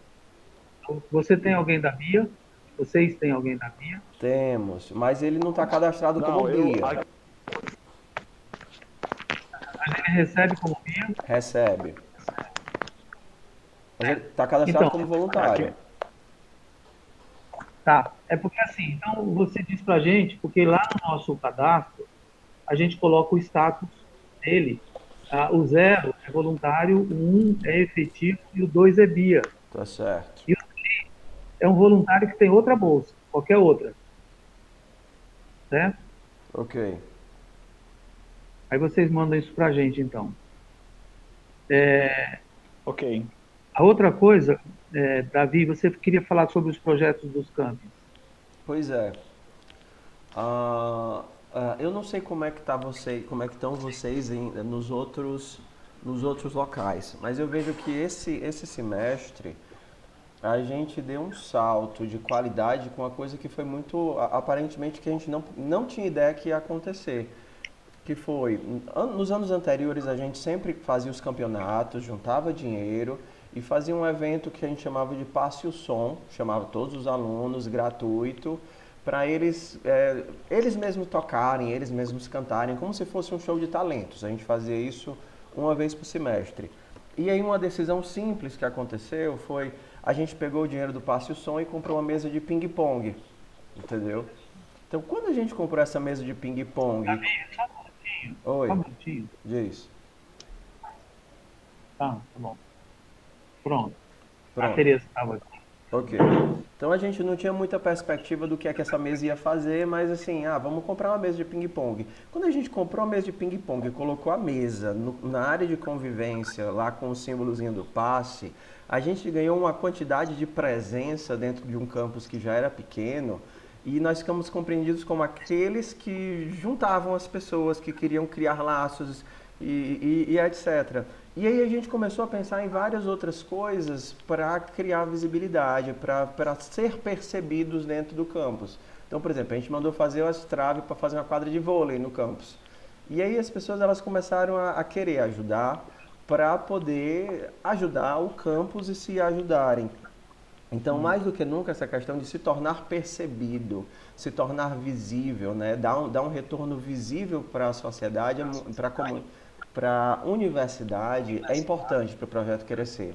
Você tem alguém da BIA? Vocês têm alguém da BIA? Temos, mas ele não está cadastrado como Não, BIA. Mas ele recebe como BIA? Recebe. Mas ele está cadastrado Então, como voluntário. tá. É porque assim, então você diz pra gente, porque lá no nosso cadastro, a gente coloca o status dele. O 0 é voluntário, o 1 é efetivo e o 2 é BIA. Tá certo. E o 3 é um voluntário que tem outra bolsa, qualquer outra. Certo? Ok. Aí vocês mandam isso pra gente, então. Ok. A outra coisa, Davi, você queria falar sobre os projetos dos campos. Pois é. Eu não sei como é que como é que estão vocês nos outros locais, mas eu vejo que esse semestre a gente deu um salto de qualidade com uma coisa que foi muito, aparentemente, que a gente não tinha ideia que ia acontecer. Que foi, nos anos anteriores a gente sempre fazia os campeonatos, juntava dinheiro e fazia um evento que a gente chamava de Passe o Som, chamava todos os alunos, gratuito, para eles mesmos tocarem, eles mesmos cantarem, como se fosse um show de talentos. A gente fazia isso uma vez por semestre. E aí uma decisão simples que aconteceu foi, a gente pegou o dinheiro do Passe o Som e comprou uma mesa de ping-pong, entendeu? Então quando a gente comprou essa mesa de ping-pong... Davi, só um minutinho. Só Oi, um minutinho. diz. Tá bom. Pronto. A Pronto. Tereza estava aqui. Ok. Então a gente não tinha muita perspectiva do que é que essa mesa ia fazer, mas assim, vamos comprar uma mesa de ping-pong. Quando a gente comprou a mesa de ping-pong e colocou a mesa na área de convivência, lá com o símbolozinho do passe, a gente ganhou uma quantidade de presença dentro de um campus que já era pequeno e nós ficamos compreendidos como aqueles que juntavam as pessoas, que queriam criar laços e etc. E aí a gente começou a pensar em várias outras coisas para criar visibilidade, para ser percebidos dentro do campus. Então, por exemplo, a gente mandou fazer as traves para fazer uma quadra de vôlei no campus. E aí as pessoas elas começaram a querer ajudar para poder ajudar o campus e se ajudarem. Então, mais do que nunca, essa questão de se tornar percebido, se tornar visível, né? Dar um retorno visível para a sociedade, para a universidade, é importante para o projeto crescer.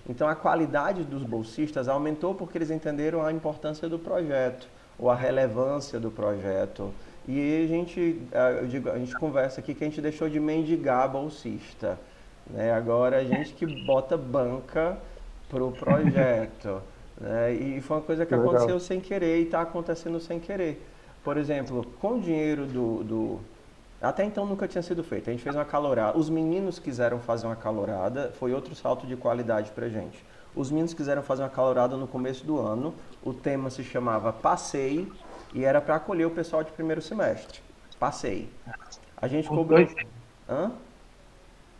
Então, a qualidade dos bolsistas aumentou porque eles entenderam a importância do projeto, ou a relevância do projeto. E a gente conversa aqui que a gente deixou de mendigar bolsista, né? Agora a gente que bota banca pro projeto, né? E foi uma coisa que Legal. aconteceu sem querer e está acontecendo sem querer. Por exemplo, com o dinheiro até então nunca tinha sido feito. A gente fez uma calorada. Os meninos quiseram fazer uma calorada, foi outro salto de qualidade pra gente. Os meninos quiseram fazer uma calorada no começo do ano. O tema se chamava Passeio e era para acolher o pessoal de primeiro semestre. Passeio. A gente Com cobrou. dois Cs. Hã?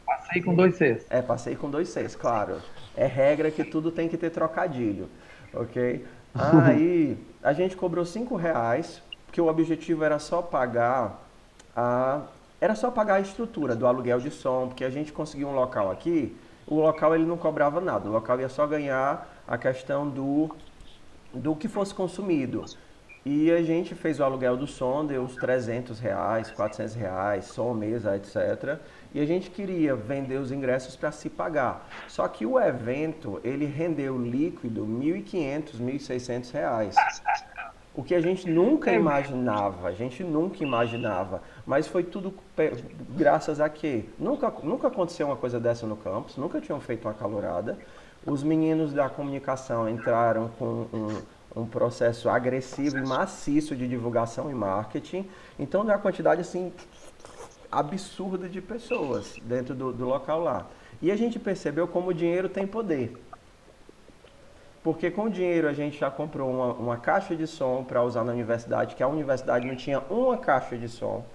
Passei com 2 Cs. Passei com 2 Cs, claro. É regra que tudo tem que ter trocadilho, ok? Aí a gente cobrou R$ 5, porque o objetivo era só pagar a, era só pagar a estrutura do aluguel de som, porque a gente conseguiu um local aqui, o local ele não cobrava nada, o local ia só ganhar a questão do que fosse consumido. E a gente fez o aluguel do som, deu uns R$ 300, R$ 400, som, mesa, etc. E a gente queria vender os ingressos para se pagar. Só que o evento, ele rendeu líquido R$ 1.500, R$ 1.600. O que a gente nunca imaginava. Mas foi tudo graças a quê? Nunca aconteceu uma coisa dessa no campus, nunca tinham feito uma calorada. Os meninos da comunicação entraram com um processo agressivo e maciço de divulgação e marketing. Então, deu uma quantidade assim absurda de pessoas dentro do local lá. E a gente percebeu como o dinheiro tem poder. Porque com o dinheiro a gente já comprou uma caixa de som para usar na universidade, que a universidade não tinha uma caixa de som,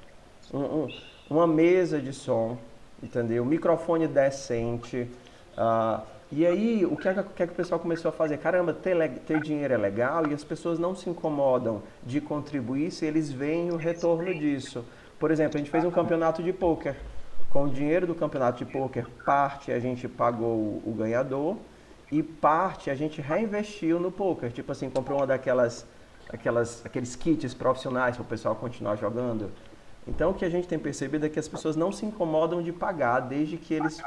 uma mesa de som, entendeu? Microfone decente. E aí, o que é que o pessoal começou a fazer? Caramba, ter dinheiro é legal e as pessoas não se incomodam de contribuir se eles veem o retorno disso. Por exemplo, a gente fez um campeonato de pôquer. Com o dinheiro do campeonato de pôquer, parte a gente pagou o ganhador e parte a gente reinvestiu no pôquer. Tipo assim, comprou uma aqueles kits profissionais para o pessoal continuar jogando. Então, o que a gente tem percebido é que as pessoas não se incomodam de pagar desde que eles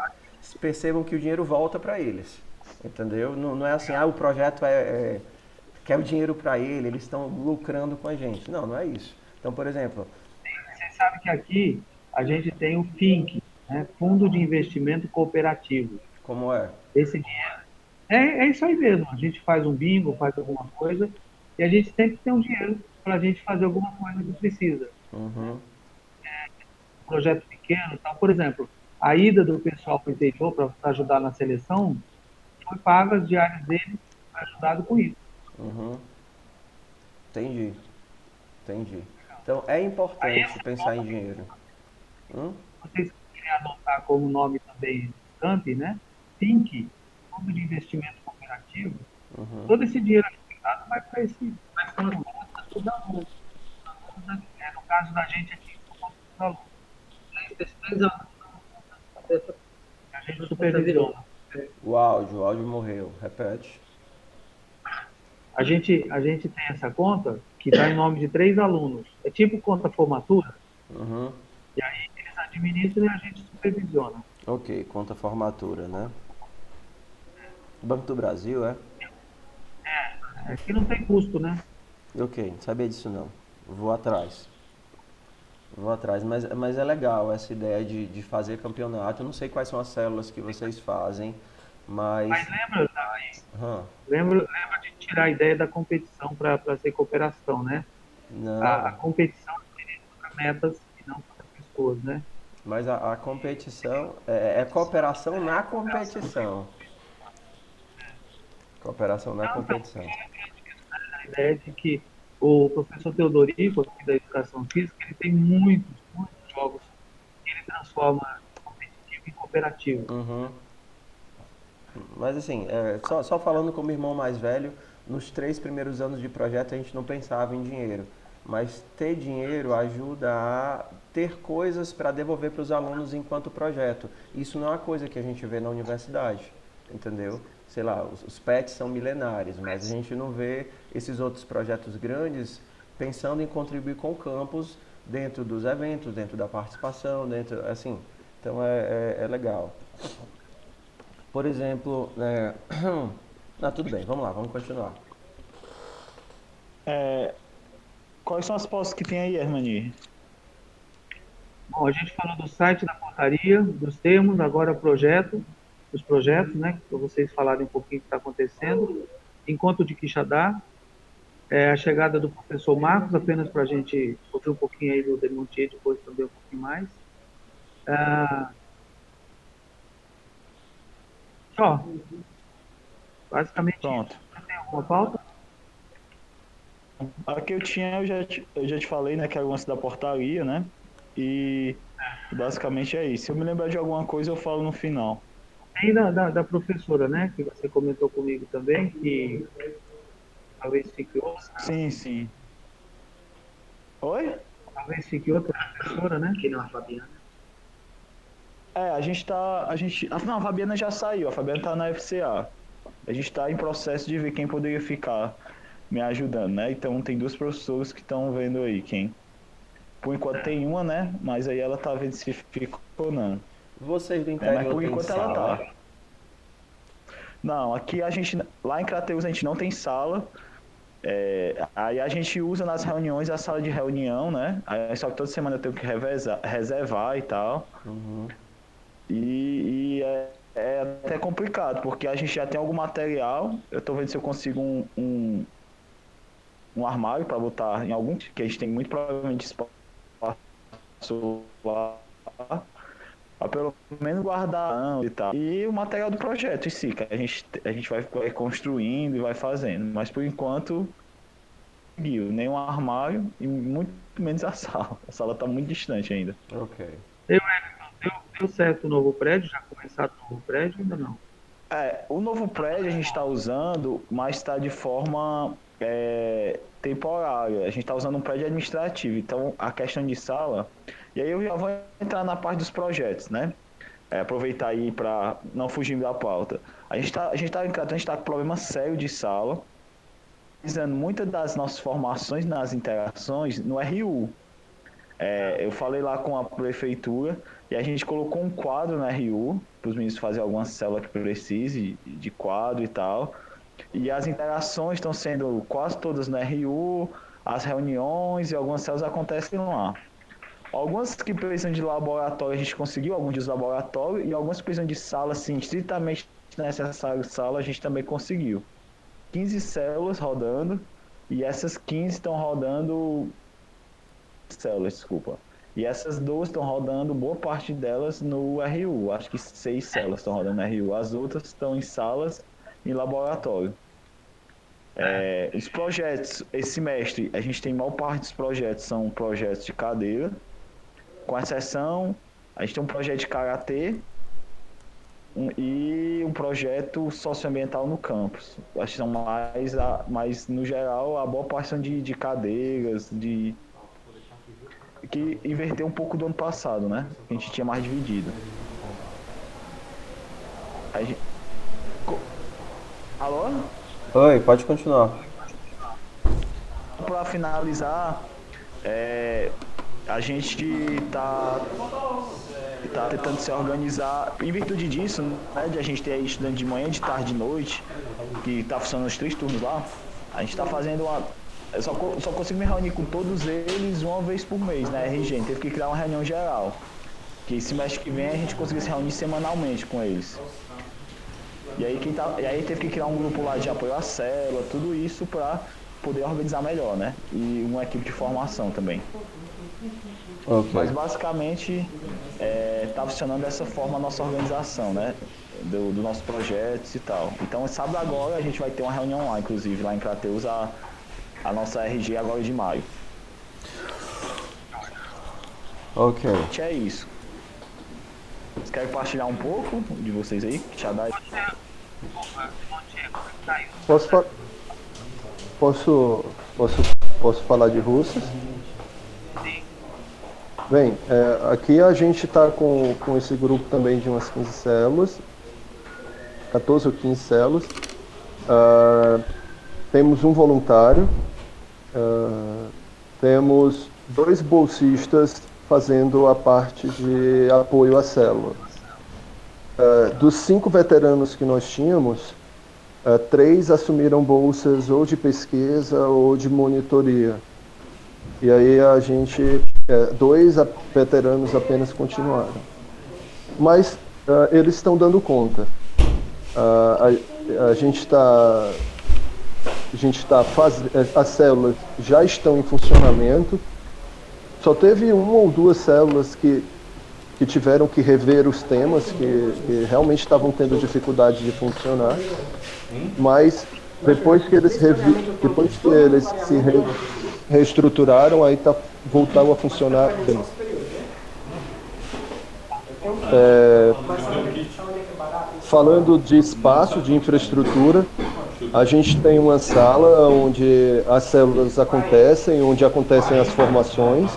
percebam que o dinheiro volta para eles. Entendeu? Não é assim, o projeto quer o dinheiro para eles estão lucrando com a gente. Não, não é isso. Então, por exemplo, Você sabe que aqui a gente tem o FINC, né? Fundo de Investimento Cooperativo. como é? Esse dinheiro. É isso aí mesmo. A gente faz um bingo, faz alguma coisa, e a gente sempre tem um dinheiro para a gente fazer alguma coisa que precisa. Uhum, Projeto pequeno, então, por exemplo, a ida do pessoal para o interior para ajudar na seleção foi paga as diárias deles, foi ajudado com isso. uhum. Entendi, entendi. Então, é Aí importante esse pensar em dinheiro. Hum? vocês querem adotar como nome também Camp, né? FINC, Fundo de Investimento Cooperativo, todo esse dinheiro aplicado vai para esse, vai para os alunos. No caso da gente aqui, os alunos. Esses 3 alunos a gente supervisiona. O áudio morreu. Repete. A gente tem essa conta que está em nome de 3 alunos. É tipo conta formatura, Uhum. e aí eles administram e a gente supervisiona. Ok, conta formatura, né? Banco do Brasil, é? Aqui não tem custo, né? Ok, não sabia disso não. Vou atrás. Vou atrás, mas é legal essa ideia de fazer campeonato. Eu não sei quais são as células que vocês fazem, Mas mas. lembra, Hã, lembra de tirar a ideia da competição para ser cooperação, né? A não. competição é para metas e não para pessoas, né? Mas a competição é cooperação na competição. Cooperação na Então, competição. a ideia de que o professor Teodorico, aqui da Educação Física, ele tem muitos jogos que ele transforma competitivo em cooperativo. Uhum. Mas assim, só falando como irmão mais velho, nos 3 primeiros anos de projeto a gente não pensava em dinheiro. Mas ter dinheiro ajuda a ter coisas para devolver para os alunos enquanto projeto. Isso não é uma coisa que a gente vê na universidade, entendeu? Sei lá, os PETs são milenares, mas a gente não vê esses outros projetos grandes pensando em contribuir com o campus dentro dos eventos, dentro da participação, dentro, assim, então é legal. Por exemplo, não, tudo bem, vamos lá, vamos continuar. Quais são as postas que tem aí, Hermani? Bom, a gente falou do site da portaria, dos termos, agora os projetos, né? Para vocês falarem um pouquinho o que está acontecendo. Encontro de Quixadá, a chegada do professor Marcos, apenas para a gente ouvir um pouquinho aí do Demontier, depois também um pouquinho mais. Ah, só, basicamente isso. Pronto. Você tem alguma pauta? A que eu tinha, eu já te falei, né, que era o lance da portaria, né? E basicamente é isso. Se eu me lembrar de alguma coisa, eu falo no final. Tem da professora, né? Que você comentou comigo também, que talvez fique outra, Sim, sim. Oi? talvez fique outra professora, né? Que não é a Fabiana. A gente tá. Não, a Fabiana já saiu, a Fabiana tá na FCA. A gente tá em processo de ver quem poderia ficar me ajudando, né? Então tem duas professoras que estão vendo aí quem. Por enquanto tem uma, né? Mas aí ela tá vendo se fica ou não. Vocês do Mas interior por têm enquanto ela sala? tá. Não, aqui a gente. Lá em Crateus a gente não tem sala. Aí a gente usa nas reuniões a sala de reunião, né? Aí, só que toda semana eu tenho que reservar e tal. E é até complicado, porque a gente já tem algum material. Eu tô vendo se eu consigo um armário para botar em algum, que a gente tem muito provavelmente espaço lá, para pelo menos guardar e tal. E o material do projeto em si, que a gente vai construindo e vai fazendo. Mas por enquanto, nem um armário e muito menos a sala. A sala está muito distante ainda. Ok. Deu certo o novo prédio? Já começaram o novo prédio? Ainda não. O novo prédio a gente está usando, mas está de forma temporária. A gente está usando um prédio administrativo. Então, a questão de sala. E aí eu já vou entrar na parte dos projetos, né? Aproveitar aí para não fugir da pauta. A gente tá com problema sério de sala, utilizando muitas das nossas formações nas interações no RU. Eu falei lá com a prefeitura e a gente colocou um quadro na RU para os meninos fazerem alguma célula que precise de quadro e tal. E as interações estão sendo quase todas no RU, as reuniões e algumas células acontecem lá. Algumas que precisam de laboratório a gente conseguiu, alguns de laboratório, e algumas que precisam de sala, assim, estritamente necessário sala, a gente também conseguiu. 15 células rodando, e essas 15 estão rodando células, desculpa. E essas duas estão rodando, boa parte delas no RU. Acho que 6 células estão rodando no RU. As outras estão em salas e laboratório. Os projetos, esse semestre, a gente tem a maior parte dos projetos são projetos de cadeira, com exceção, a gente tem um projeto de karatê e um projeto socioambiental no campus. Acho que são mais no geral, a boa parte são de cadeiras, que inverteu um pouco do ano passado, né? A gente tinha mais dividido. A gente... Alô? Oi, pode continuar. Para finalizar, a gente tá tentando se organizar em virtude disso, né, de a gente ter estudante de manhã, de tarde e de noite, que tá funcionando os 3 turnos lá. A gente tá fazendo eu só consigo me reunir com todos eles uma vez por mês, né? RG, a gente teve que criar uma reunião geral. Que esse mês que vem a gente conseguiu se reunir semanalmente com eles. E aí teve que criar um grupo lá de apoio à célula, tudo isso para poder organizar melhor, né? E uma equipe de formação também. Ok. Mas basicamente tá funcionando dessa forma a nossa organização, né? Do nosso projetos e tal. Então sábado agora a gente vai ter uma reunião lá, inclusive, lá em Crateus, a nossa RG agora de maio. Ok. É isso. Vocês querem compartilhar um pouco de vocês aí? Shaddai? Posso falar de Russas? Bem, aqui a gente está com esse grupo também de umas 15 células, 14 ou 15 células. Temos um voluntário, temos 2 bolsistas fazendo a parte de apoio à célula. Dos 5 veteranos que nós tínhamos, 3 assumiram bolsas ou de pesquisa ou de monitoria. E aí a gente, 2 veteranos apenas continuaram. Mas eles estão dando conta. As células já estão em funcionamento. Só teve 1 ou 2 células que tiveram que rever os temas, que realmente estavam tendo dificuldade de funcionar. Mas depois que eles se reestruturaram, aí voltaram a funcionar bem. Falando de espaço, de infraestrutura, a gente tem uma sala onde as células acontecem, onde acontecem as formações.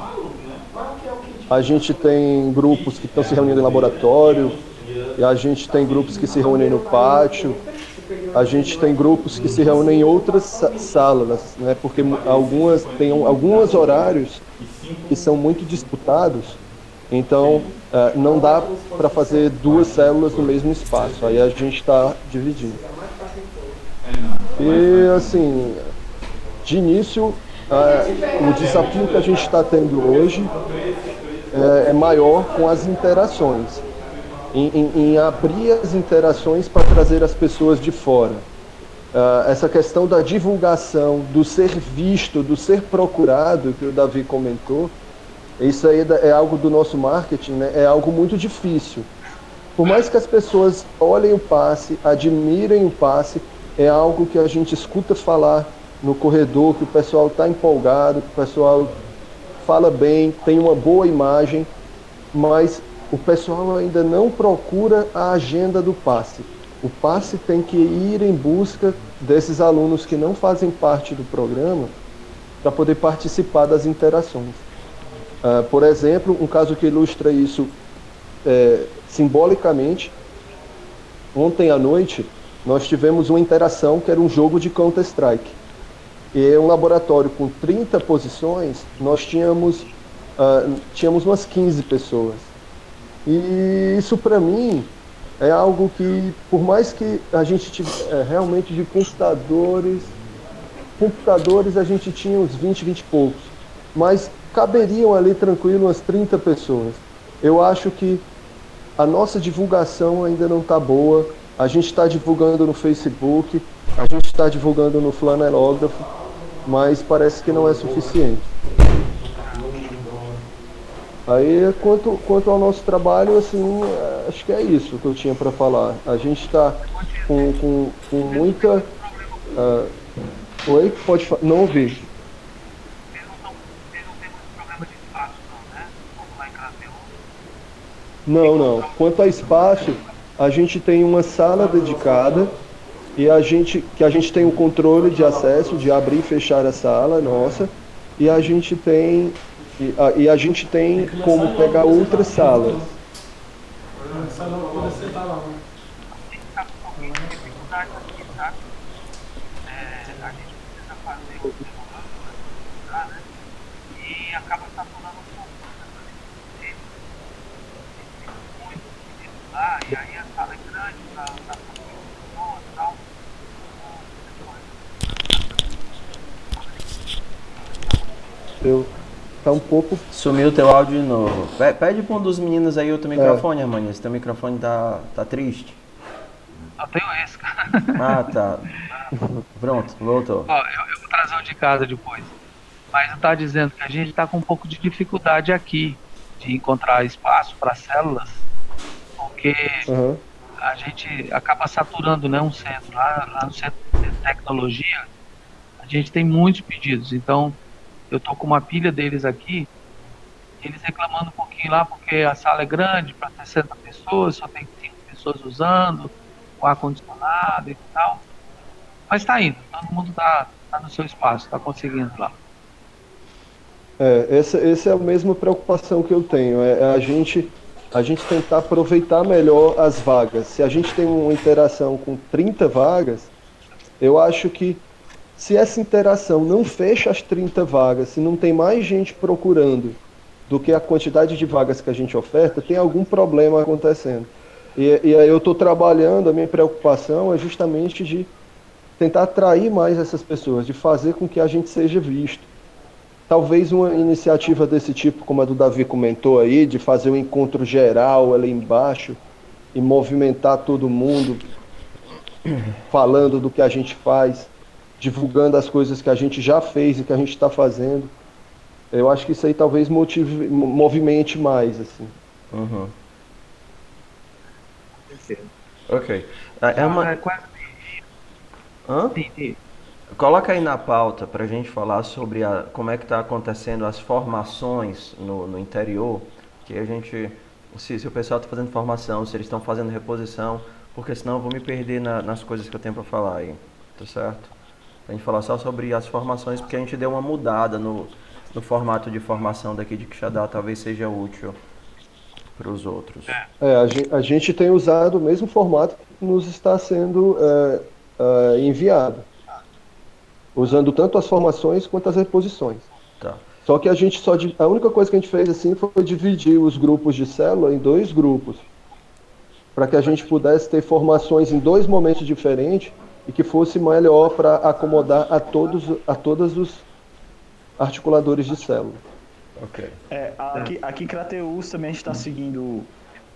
A gente tem grupos que estão se reunindo em laboratório, e a gente tem grupos que se reúnem no pátio, a gente tem grupos que se reúnem em outras salas, né? Porque tem alguns horários que são muito disputados, então não dá para fazer 2 células no mesmo espaço, aí a gente está dividindo. E assim, de início, o desafio que a gente está tendo hoje é maior com as interações, em abrir as interações para trazer as pessoas de fora. Essa questão da divulgação, do ser visto, do ser procurado, que o Davi comentou, isso aí é algo do nosso marketing, né? É algo muito difícil. Por mais que as pessoas olhem o passe, admirem o passe, é algo que a gente escuta falar no corredor, que o pessoal está empolgado, que o pessoal fala bem, tem uma boa imagem, mas o pessoal ainda não procura a agenda do passe. O passe tem que ir em busca desses alunos que não fazem parte do programa para poder participar das interações. Por exemplo, um caso que ilustra isso simbolicamente, ontem à noite nós tivemos uma interação que era um jogo de Counter-Strike. E um laboratório com 30 posições, nós tínhamos umas 15 pessoas. E isso para mim é algo que, por mais que a gente tivesse realmente de computadores a gente tinha uns 20 e poucos, mas caberiam ali tranquilo umas 30 pessoas. Eu acho que a nossa divulgação ainda não está boa. A gente está divulgando no Facebook, a gente está divulgando no Flanelógrafo, mas parece que não é suficiente. Aí, quanto ao nosso trabalho, assim, acho que é isso que eu tinha para falar. A gente está com muita... Oi? Pode falar? Não ouvi. Vocês não têm muito problema de espaço, não, né? Como lá em Crateus. Não. Quanto a espaço, a gente tem uma sala dedicada e a gente tem o controle de acesso, de abrir e fechar a sala nossa, e a gente tem como pegar outras salas. A gente precisa fazer o memorando, né? E acaba saturando um pouco, né? Muito lá, e aí a sala é grande para pessoas e tal. Tá um pouco. Sumiu o teu áudio de novo. Pede pra um dos meninos aí outro microfone, Armani. Esse teu microfone tá triste. Eu tenho esse, cara. Ah, tá. Pronto, voltou. Ó, eu vou trazer o de casa depois. Mas eu estava dizendo que a gente está com um pouco de dificuldade aqui de encontrar espaço para células, porque Aham. a gente acaba saturando, né, um centro. Lá no centro de tecnologia, a gente tem muitos pedidos. Então, eu tô com uma pilha deles aqui, eles reclamando um pouquinho lá, porque a sala é grande para 60 pessoas, só tem 5 pessoas usando, com ar-condicionado e tal. Mas está indo, todo mundo tá no seu espaço, está conseguindo lá. Essa é a mesma preocupação que eu tenho, é a gente tentar aproveitar melhor as vagas. Se a gente tem uma interação com 30 vagas, eu acho que se essa interação não fecha as 30 vagas, se não tem mais gente procurando do que a quantidade de vagas que a gente oferta, tem algum problema acontecendo. E aí eu estou trabalhando, a minha preocupação é justamente de tentar atrair mais essas pessoas, de fazer com que a gente seja visto. Talvez uma iniciativa desse tipo, como a do Davi comentou aí, de fazer um encontro geral ali embaixo e movimentar todo mundo, falando do que a gente faz, divulgando as coisas que a gente já fez e que a gente está fazendo. Eu acho que isso aí talvez movimente mais, assim. Uhum. Terceiro. Ok. É uma... É quase. Hã? Sim. Coloca aí na pauta para a gente falar sobre como é que está acontecendo as formações no interior, que a gente, se o pessoal está fazendo formação, se eles estão fazendo reposição, porque senão eu vou me perder nas coisas que eu tenho para falar aí, tá certo? A gente falar só sobre as formações, porque a gente deu uma mudada no formato de formação daqui de Quixadá, talvez seja útil para os outros. A gente tem usado o mesmo formato que nos está sendo enviado, usando tanto as formações quanto as reposições. Tá. Só que a única coisa que a gente fez assim foi dividir os grupos de célula em 2 grupos, para que a gente pudesse ter formações em 2 momentos diferentes e que fosse melhor para acomodar a todos os articuladores de célula. Ok. Aqui em Crateús também a gente está seguindo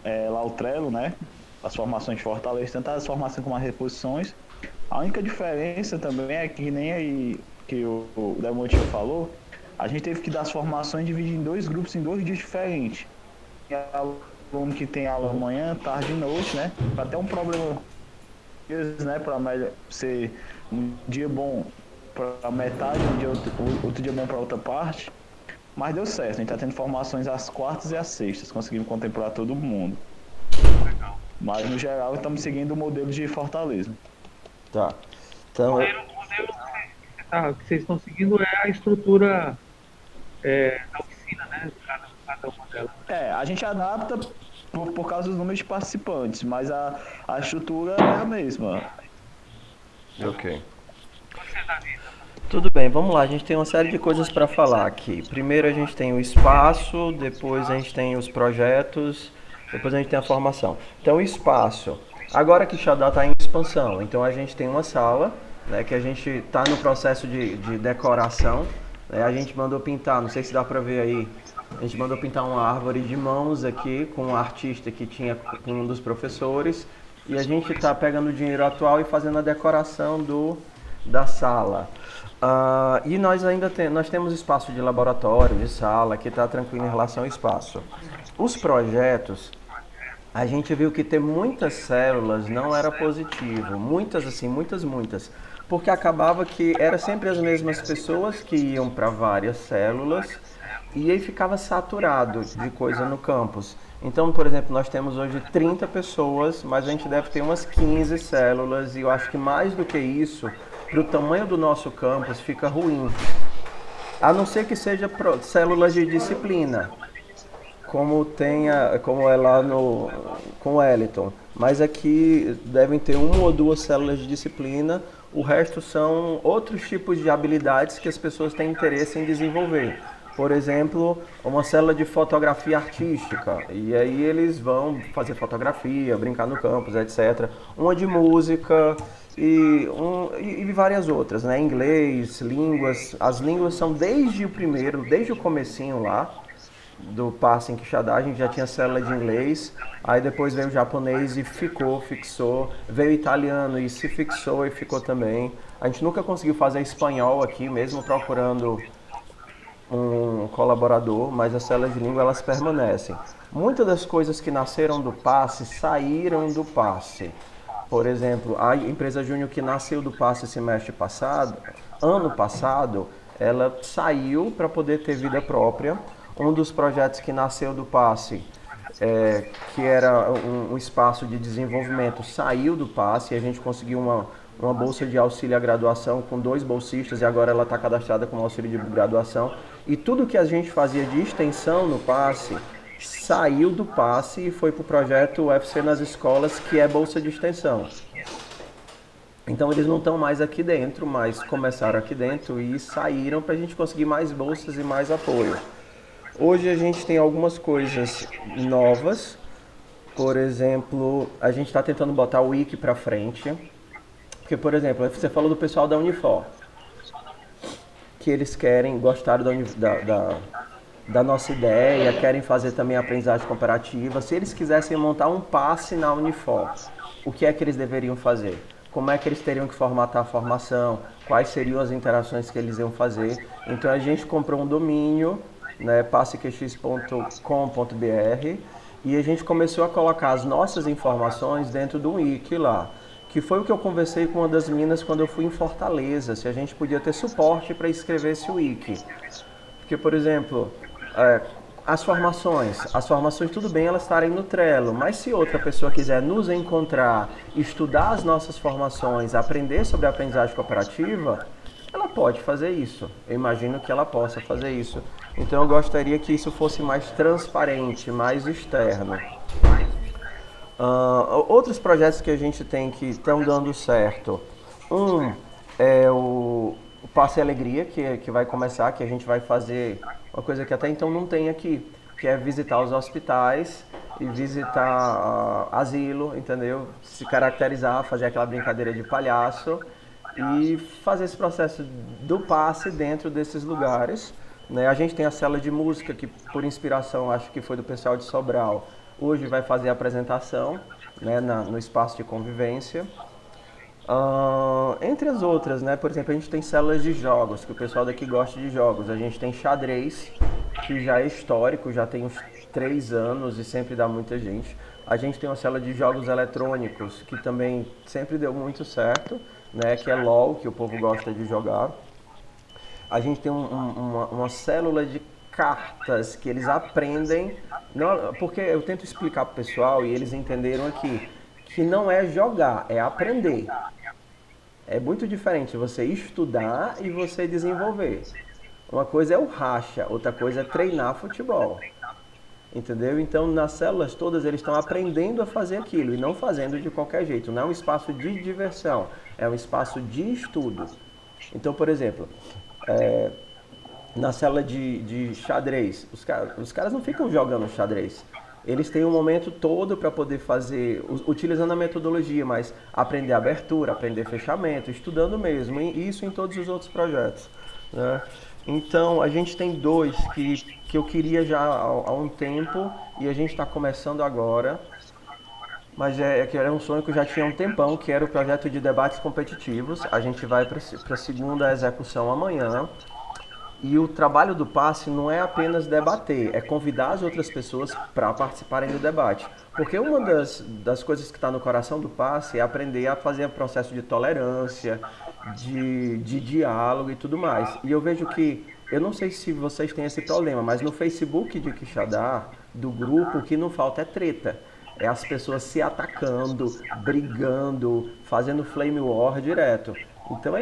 lá o Trello, né? As formações de Fortaleza, tanto as formações como as reposições. A única diferença também é que nem aí que o Demotinho falou, a gente teve que dar as formações dividir em 2 grupos em 2 dias diferentes. Tem aluno que tem aula manhã, tarde e noite, né? Para ter um problema, né? Para ser um dia bom para metade, outro dia bom para outra parte. Mas deu certo, a gente está tendo formações às quartas e às sextas, conseguimos contemplar todo mundo. Mas no geral estamos seguindo o modelo de Fortaleza. Tá. Então, O modelo que vocês estão seguindo é a estrutura da oficina, né? Cada uma delas. A gente adapta por causa dos números de participantes, mas a estrutura é a mesma. ok. Você, Davi, Tudo bem, vamos lá. A gente tem uma série de coisas para falar aqui. Primeiro a gente tem o espaço, depois a gente tem os projetos, depois a gente tem a formação. Então, o espaço. Agora que Quixadá está em expansão, então a gente tem uma sala, né, que a gente está no processo de decoração. Né, a gente mandou pintar, não sei se dá para ver aí, a gente mandou pintar uma árvore de mãos aqui com um artista que tinha com um dos professores. E a gente está pegando o dinheiro atual e fazendo a decoração da sala. E nós ainda nós temos espaço de laboratório, de sala, que está tranquilo em relação ao espaço. Os projetos, a gente viu que ter muitas células não era positivo. Muitas, assim, muitas. Porque acabava que era sempre as mesmas pessoas que iam para várias células e aí ficava saturado de coisa no campus. Então, por exemplo, nós temos hoje 30 pessoas, mas a gente deve ter umas 15 células e eu acho que mais do que isso, para o tamanho do nosso campus, fica ruim. A não ser que seja células de disciplina, como é lá com o Wellington. Mas aqui devem ter 1 ou 2 células de disciplina, o resto são outros tipos de habilidades que as pessoas têm interesse em desenvolver. Por exemplo, uma célula de fotografia artística, e aí eles vão fazer fotografia, brincar no campus, etc. Uma de música, e várias outras, né? Inglês, línguas. As línguas são desde o comecinho lá, do passe em Quixadá, a gente já tinha célula de inglês, aí depois veio o japonês e fixou, veio o italiano e se fixou e ficou também. A gente nunca conseguiu fazer espanhol aqui, mesmo procurando um colaborador, mas as células de língua elas permanecem. Muitas das coisas que nasceram do passe saíram do passe. Por exemplo, a empresa Júnior que nasceu do passe ano passado, ela saiu para poder ter vida própria. Um dos projetos que nasceu do passe, que era um espaço de desenvolvimento, saiu do passe e a gente conseguiu uma bolsa de auxílio à graduação com 2 bolsistas e agora ela está cadastrada como auxílio de graduação. E tudo que a gente fazia de extensão no passe saiu do passe e foi para o projeto UFC nas escolas, que é bolsa de extensão. Então eles não estão mais aqui dentro, mas começaram aqui dentro e saíram para a gente conseguir mais bolsas e mais apoio. Hoje a gente tem algumas coisas novas, por exemplo, a gente está tentando botar o Wiki para frente, porque, por exemplo, você falou do pessoal da Unifor, que eles gostaram da nossa ideia, querem fazer também aprendizagem comparativa. Se eles quisessem montar um passe na Unifor, o que é que eles deveriam fazer? Como é que eles teriam que formatar a formação? Quais seriam as interações que eles iam fazer? Então a gente comprou um domínio, né, passeqx.com.br, e a gente começou a colocar as nossas informações dentro do wiki lá, que foi o que eu conversei com uma das meninas quando eu fui em Fortaleza, se a gente podia ter suporte para escrever esse wiki. Porque, por exemplo, as formações tudo bem elas estarem no Trello, mas se outra pessoa quiser nos encontrar, estudar as nossas formações, aprender sobre a aprendizagem cooperativa, ela pode fazer isso. Eu imagino que ela possa fazer isso. Então eu gostaria que isso fosse mais transparente, mais externo. Outros projetos que a gente tem que estão dando certo. Um é o Passe Alegria, que vai começar, que a gente vai fazer uma coisa que até então não tem aqui, que é visitar os hospitais e visitar asilo, entendeu? Se caracterizar, fazer aquela brincadeira de palhaço e fazer esse processo do passe dentro desses lugares. Né? A gente tem a célula de música, que por inspiração acho que foi do pessoal de Sobral, hoje vai fazer a apresentação, né, no espaço de convivência. Entre as outras, né, por exemplo, a gente tem células de jogos, que o pessoal daqui gosta de jogos. A gente tem xadrez, que já é histórico, já tem uns 3 anos e sempre dá muita gente. A gente tem uma célula de jogos eletrônicos, que também sempre deu muito certo, né, que é LOL, que o povo gosta de jogar. A gente tem uma célula de cartas que eles aprendem, não, porque eu tento explicar para o pessoal e eles entenderam aqui, que não é jogar, é aprender. É muito diferente você estudar e você desenvolver. Uma coisa é o racha, outra coisa é treinar futebol. Entendeu? Então, nas células todas, eles estão aprendendo a fazer aquilo e não fazendo de qualquer jeito. Não é um espaço de diversão, é um espaço de estudo. Então, por exemplo, na célula de xadrez, os caras não ficam jogando xadrez. Eles têm um momento todo para poder fazer, utilizando a metodologia, mas aprender abertura, aprender fechamento, estudando mesmo, e isso em todos os outros projetos. Né? Então, a gente tem 2 que eu queria já há um tempo e a gente está começando agora, mas que era um sonho que eu já tinha há um tempão, que era o projeto de debates competitivos. A gente vai para a segunda execução amanhã. E o trabalho do passe não é apenas debater, é convidar as outras pessoas para participarem do debate. Porque uma das coisas que está no coração do passe é aprender a fazer o processo de tolerância, de diálogo e tudo mais. E eu vejo que, eu não sei se vocês têm esse problema, mas no Facebook de Quixadá, do grupo, o que não falta é treta. É as pessoas se atacando, brigando, fazendo flame war direto. Então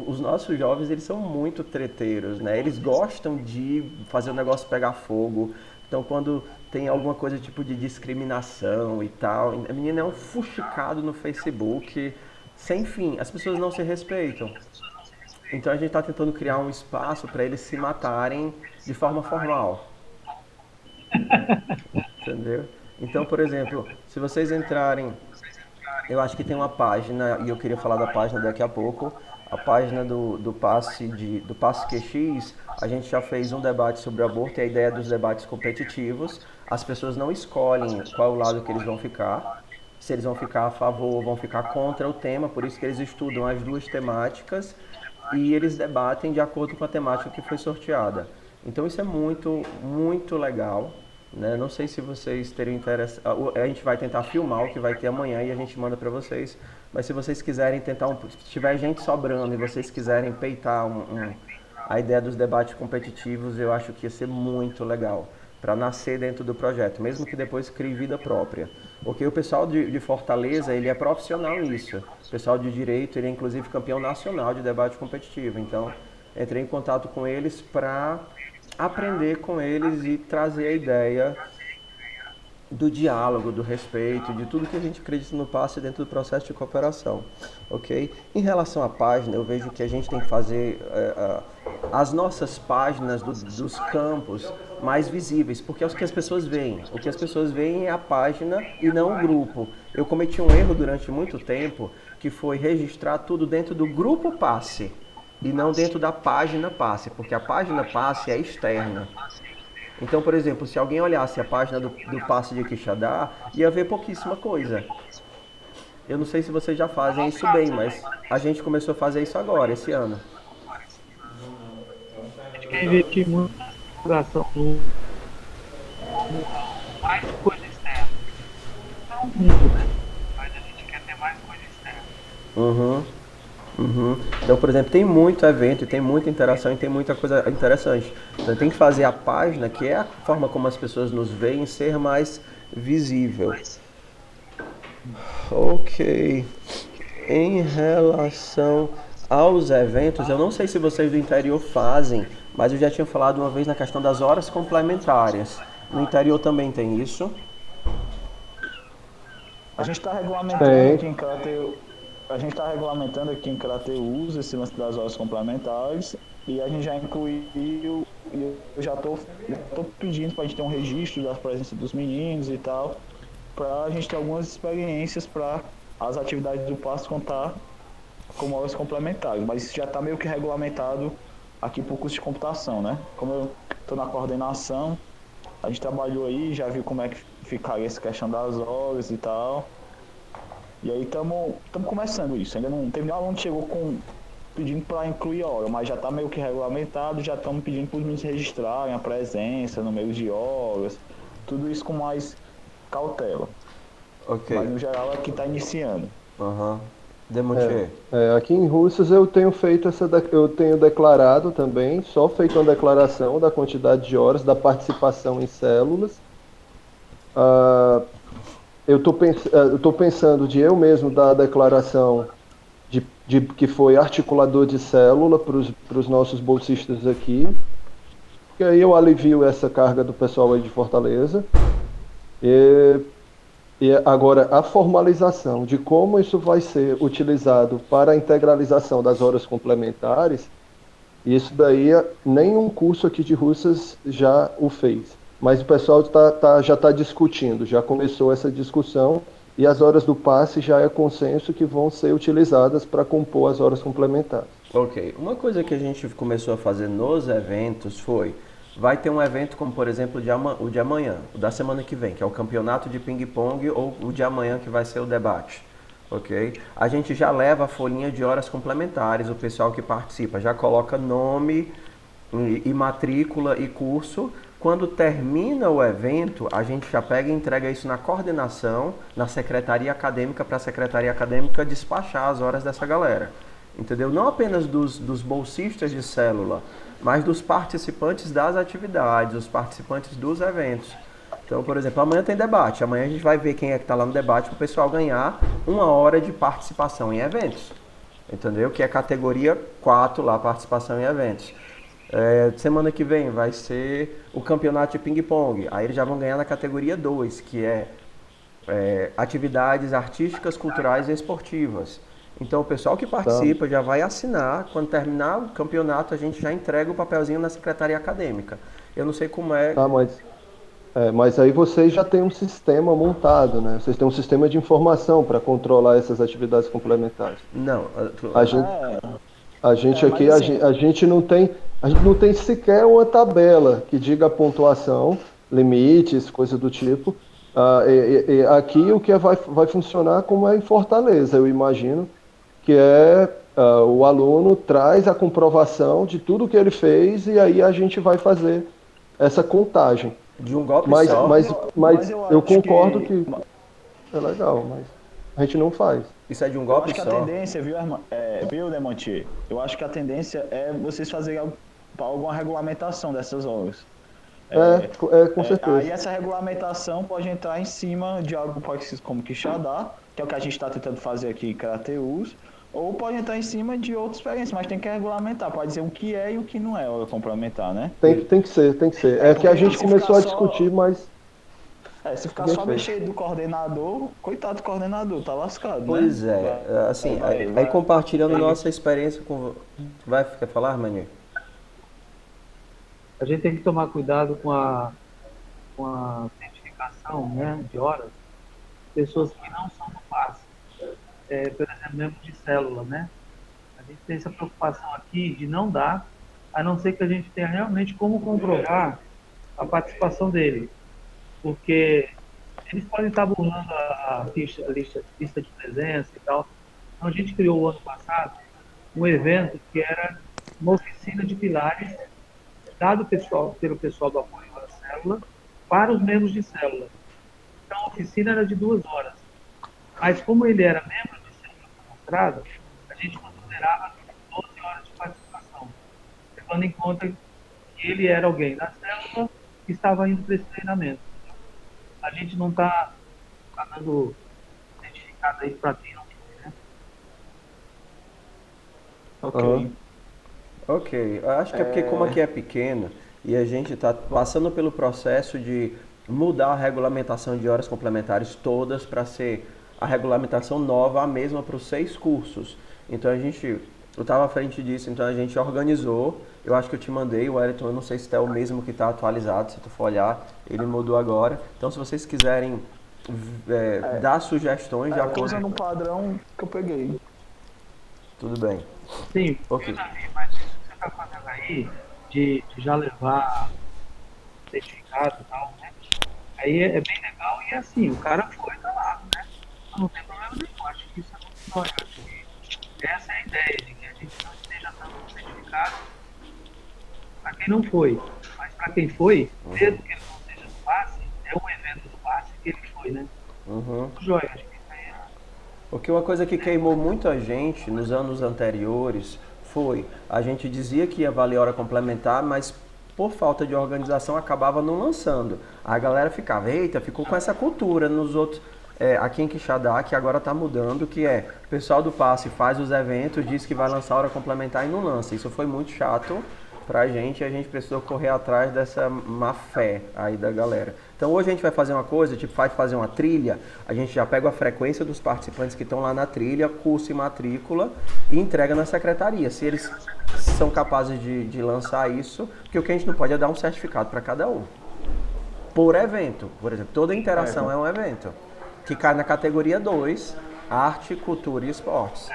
os nossos jovens, eles são muito treteiros, né? Eles gostam de fazer o negócio pegar fogo. Então quando tem alguma coisa tipo de discriminação e tal, a menina é um fuxicado no Facebook, sem fim, as pessoas não se respeitam. Então a gente está tentando criar um espaço para eles se matarem de forma formal. Entendeu? Então, por exemplo, se vocês entrarem Eu acho que tem uma página, e eu queria falar da página daqui a pouco, a página do Passe QX, a gente já fez um debate sobre o aborto e a ideia dos debates competitivos. As pessoas não escolhem qual é o lado que eles vão ficar, se eles vão ficar a favor ou vão ficar contra o tema, por isso que eles estudam as duas temáticas e eles debatem de acordo com a temática que foi sorteada. Então isso é muito, muito legal. Né? Não sei se vocês teriam interesse. A gente vai tentar filmar o que vai ter amanhã e a gente manda para vocês. Mas se vocês quiserem tentar, se tiver gente sobrando e vocês quiserem peitar a ideia dos debates competitivos, eu acho que ia ser muito legal para nascer dentro do projeto, mesmo que depois crie vida própria. Porque o pessoal de Fortaleza, ele é profissional nisso. O pessoal de Direito, ele é inclusive campeão nacional de debate competitivo. Então, entrei em contato com eles para aprender com eles e trazer a ideia do diálogo, do respeito, de tudo que a gente acredita no passe dentro do processo de cooperação, ok? Em relação à página, eu vejo que a gente tem que fazer as nossas páginas dos campos mais visíveis, porque é o que as pessoas veem. O que as pessoas veem é a página e não o grupo. Eu cometi um erro durante muito tempo, que foi registrar tudo dentro do grupo passe e não dentro da página passe, porque a página passe é externa. Então, por exemplo, se alguém olhasse a página do passe de Quixadá, ia ver pouquíssima coisa. Eu não sei se vocês já fazem isso bem, mas a gente começou a fazer isso agora, esse ano. A gente quer investir muito na divulgação do mais coisa externa. Não o mundo, né? Mas a gente quer ter mais coisa externa. Uhum. Então, por exemplo, tem muito evento, tem muita interação e tem muita coisa interessante. Então, tem que fazer a página, que é a forma como as pessoas nos veem, ser mais visível. Ok. Em relação aos eventos, eu não sei se vocês do interior fazem, mas eu já tinha falado uma vez na questão das horas complementares. No interior também tem isso? A gente está regulamentando aqui em Crateús. A gente está regulamentando aqui em Crateús esse lance das horas complementares e a gente já incluiu, e eu já estou pedindo para a gente ter um registro da presença dos meninos e tal, para a gente ter algumas experiências para as atividades do passo contar como horas complementares, mas isso já está meio que regulamentado aqui para o curso de computação, né? Como eu estou na coordenação, a gente trabalhou aí, já viu como é que ficaria essa questão das horas e tal. E aí estamos começando isso. Ainda não teve nenhum aluno que chegou pedindo para incluir a hora, mas já está meio que regulamentado, já estamos pedindo para os meninos registrarem a presença no meio de horas, tudo isso com mais cautela. Ok. Mas no geral aqui está iniciando. Demontier. Aqui em Russas eu tenho feito eu tenho declarado também, só feito uma declaração da quantidade de horas, da participação em células. Eu estou pensando de eu mesmo dar a declaração de que foi articulador de célula para os nossos bolsistas aqui, que aí eu alivio essa carga do pessoal aí de Fortaleza. E agora a formalização de como isso vai ser utilizado para a integralização das horas complementares, isso daí nenhum curso aqui de Russas já o fez. Mas o pessoal já está discutindo, já começou essa discussão e as horas do passe já é consenso que vão ser utilizadas para compor as horas complementares. Ok. Uma coisa que a gente começou a fazer nos eventos vai ter um evento como, por exemplo, o de amanhã, o da semana que vem, que é o campeonato de ping-pong, ou o de amanhã que vai ser o debate. Ok? A gente já leva a folhinha de horas complementares, o pessoal que participa já coloca nome e matrícula e curso. Quando termina o evento, a gente já pega e entrega isso na coordenação, na secretaria acadêmica, para a secretaria acadêmica despachar as horas dessa galera. Entendeu? Não apenas dos bolsistas de célula, mas dos participantes das atividades, os participantes dos eventos. Então, por exemplo, amanhã tem debate. Amanhã a gente vai ver quem é que está lá no debate para o pessoal ganhar 1 hora de participação em eventos. Entendeu? Que é categoria 4 lá, participação em eventos. Semana que vem vai ser o campeonato de ping-pong. Aí eles já vão ganhar na categoria 2, que é atividades artísticas, culturais e esportivas. Então o pessoal que participa já vai assinar. Quando terminar o campeonato, a gente já entrega o papelzinho na secretaria acadêmica. Eu não sei como é. Mas aí vocês já têm um sistema montado, né? Vocês têm um sistema de informação para controlar essas atividades complementares. Não, A gente, É, a gente mas aqui, assim, a gente não tem sequer uma tabela que diga a pontuação, limites, coisa do tipo. E aqui o que vai funcionar como é em Fortaleza, eu imagino, que o aluno traz a comprovação de tudo que ele fez e aí a gente vai fazer essa contagem. de um golpe Mas, só. mas, mas mas eu eu acho concordo que. que é legal, mas a gente não faz. Isso é de um Eu golpe acho que a só. tendência, viu, Demontier? Eu acho que a tendência é vocês fazerem alguma regulamentação dessas horas. Com Aí certeza. essa regulamentação pode entrar em cima de algo parecido como Quixadá, que é o que a gente está tentando fazer aqui em Crateus, ou pode entrar em cima de outras experiências, mas tem que regulamentar, pode dizer o que é e o que não é hora complementar, né? Tem que ser, tem que ser. É que a Porque gente se ficar começou a só, discutir, mas se ficar ninguém só fez. mexendo do coordenador, coitado do coordenador, tá lascado, né? Pois é, assim, aí Vai, compartilhando ele- nossa experiência com. Quer falar, Mani? A gente tem que tomar cuidado com a certificação, né, de horas, pessoas que não são do passe, por exemplo, membros de célula, né? A gente tem essa preocupação aqui de não dar, a não ser que a gente tenha realmente como comprovar a participação dele, porque eles podem estar burlando lista de presença e tal. Então, a gente criou o ano passado um evento que era uma oficina de pilares dado pelo pessoal do apoio à célula para os membros de célula. Então, a oficina era de 2 horas. Mas como ele era membro de célula cadastrada, a gente considerava 12 horas de participação, levando em conta que ele era alguém da célula que estava indo para esse treinamento. A gente não está dando certificado aí para ti, não, né? Ok. Ok, eu acho que é porque como aqui é pequeno e a gente está passando pelo processo de mudar a regulamentação de horas complementares todas para ser a regulamentação nova, a mesma para os 6 cursos. Então eu estava à frente disso, então a gente organizou, eu acho que eu te mandei, o Wellington, eu não sei se é o mesmo que está atualizado, se tu for olhar, ele mudou agora. Então se vocês quiserem dar sugestões de Eu tô acordo... usando um padrão que eu peguei. Tudo bem. Sim, Ok. Davi, mas isso que você está fazendo aí, de já levar certificado e tal, né? Aí é bem legal e assim, o cara foi tá lá, né? Não tem problema nenhum, acho que isso é muito bom. Acho que essa é a ideia, de que a gente não esteja dando certificado para quem não foi. Mas para quem foi, mesmo que ele não seja do passe, é um evento do passe que ele foi, né? Uhum. Joia, acho que isso aí é. Porque uma coisa que queimou muito a gente nos anos anteriores foi, a gente dizia que ia valer hora complementar, mas por falta de organização acabava não lançando. A galera ficava, eita, ficou com essa cultura nos outros, aqui em Quixadá, que agora está mudando, que o pessoal do passe faz os eventos, diz que vai lançar hora complementar e não lança. Isso foi muito chato pra gente e a gente precisou correr atrás dessa má fé aí da galera. Então hoje a gente vai fazer uma coisa, tipo, vai fazer uma trilha, a gente já pega a frequência dos participantes que estão lá na trilha, curso e matrícula e entrega na secretaria. Se eles são capazes de lançar isso, porque o que a gente não pode é dar um certificado para cada um. Por evento, por exemplo, toda interação é um evento, que cai na categoria 2, arte, cultura e esportes.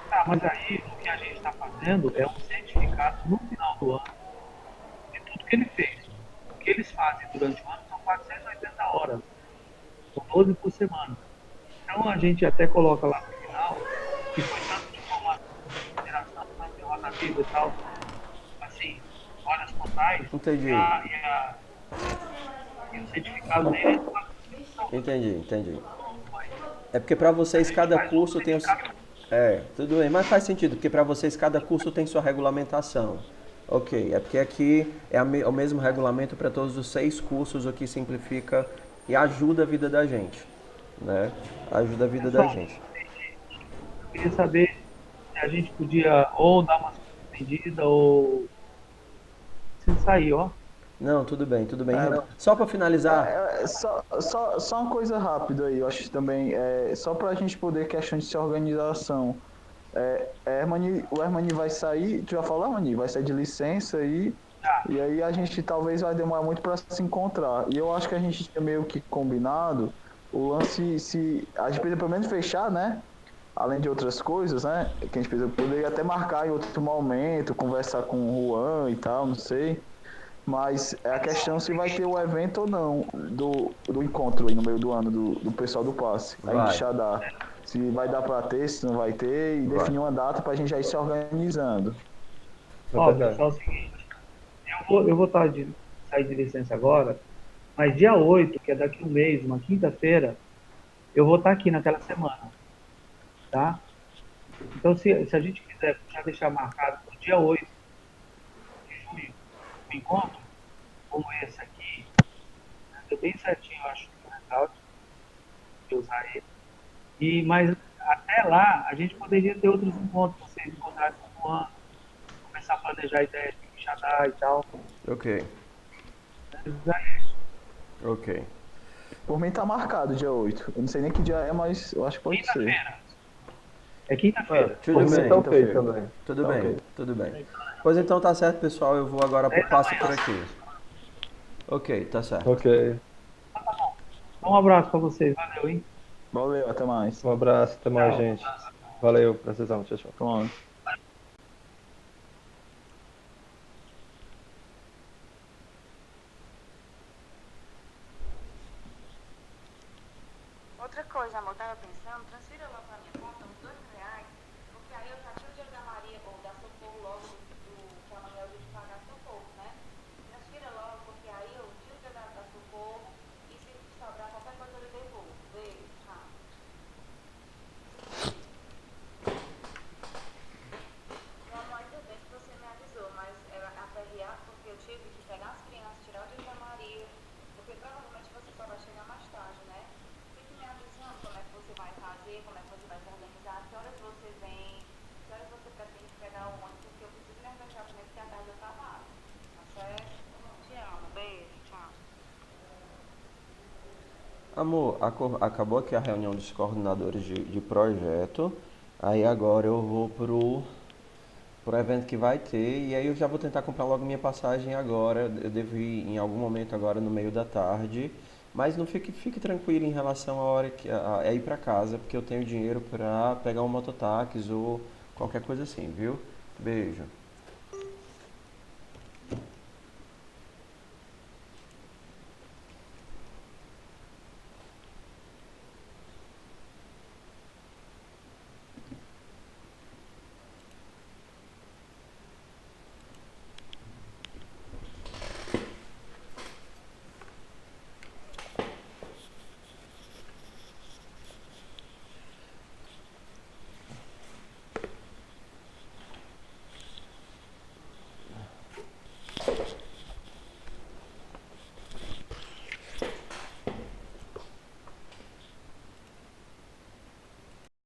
Tá, mas aí o que a gente está fazendo é um certificado no final do ano de tudo que ele fez. O que eles fazem durante o ano são 480 horas, são 12 por semana. Então a gente até coloca lá no final que foi tanto de formação, de interação, tanto de rotativa e tal, assim, horas totais, Entendi. e o certificado dele é de 480. Entendi. É porque para vocês cada curso tem os... tudo bem, mas faz sentido, porque para vocês cada curso tem sua regulamentação. Ok, é porque aqui é o mesmo regulamento para todos os 6 cursos, o que simplifica e ajuda a vida da gente, né? Ajuda a vida da gente. Eu queria saber se a gente podia ou dar uma suspendida ou se sair, ó. Não, tudo bem. Só para finalizar, Só uma coisa rápida aí, eu acho também, só pra gente poder, questão de organização. O Hermani vai sair, tu já falou, Hermani? Vai sair de licença aí E aí a gente talvez vai demorar muito para se encontrar. E eu acho que a gente tinha meio que combinado o lance, se a gente poderia pelo menos fechar, né? Além de outras coisas, né? Que a gente poderia até marcar em outro momento, conversar com o Juan e tal, não sei. Mas é a questão se vai ter o evento ou não do encontro aí no meio do ano do pessoal do passe. A gente Vai, já dá. Se vai dar para ter, se não vai ter, e vai. definir uma data para a gente já ir se organizando. É Ó, verdade. pessoal, é o seguinte, eu vou sair de licença agora, mas dia 8, que é daqui a um mês, uma quinta-feira, eu vou estar aqui naquela semana, tá? Então, se a gente quiser já deixar marcado para o dia 8 de junho, um encontro como esse aqui, né, deu bem certinho, eu acho, no Hangout, de usar ele. Mas até lá, a gente poderia ter outros encontros, vocês encontrarem com o Juan, começar a planejar ideias de Quixadá e tal. Ok, É isso. ok. Por mim tá marcado dia 8. Eu não sei nem que dia é, mas eu acho que pode ser. Quinta-feira. É É, quinta-feira. Tudo por mim bem, tá ok quinta-feira. também. tudo Tá bem, ok. tudo bem. Pois então tá certo, pessoal, eu vou agora, 10 da passo por manhã. aqui. Ok, tá certo. Ok. Então, um abraço para vocês. Valeu, hein? Valeu, até mais. Um abraço, até mais, Tchau. gente. Valeu, precisão. Tchau, tchau. Pronto. Outra coisa, amor, tava pensando, transfira logo pra minha conta uns R$ 2.000, porque aí eu já tiro o dinheiro da Maria ou da Socorro logo que amanhã é o dia de pagar a Socorro, né? Transfira logo, porque aí eu tiro o dinheiro da Socorro e se sobrar qualquer coisa eu lhe devolvo. Beijo, tchau. Meu amor, ainda bem que você me avisou, mas era a PRA porque eu tive que pegar as crianças, tirar o dinheiro da Maria, porque provavelmente você só vai chegar mais tarde, né? Fique me avisando como é que você vai fazer, como é que você vai se organizar, que horas você vem, que horas você pretende pegar o ônibus, porque eu preciso me organizar também, porque à tarde eu trabalho. Tá certo? Te amo, beijo, tchau. Amor, acabou aqui a reunião dos coordenadores de projeto. Aí agora eu vou pro evento que vai ter. E aí eu já vou tentar comprar logo minha passagem agora. Eu devo ir em algum momento agora no meio da tarde. Mas não fique tranquilo em relação à hora a ir pra casa, porque eu tenho dinheiro pra pegar um mototáxi ou qualquer coisa assim, viu? Beijo.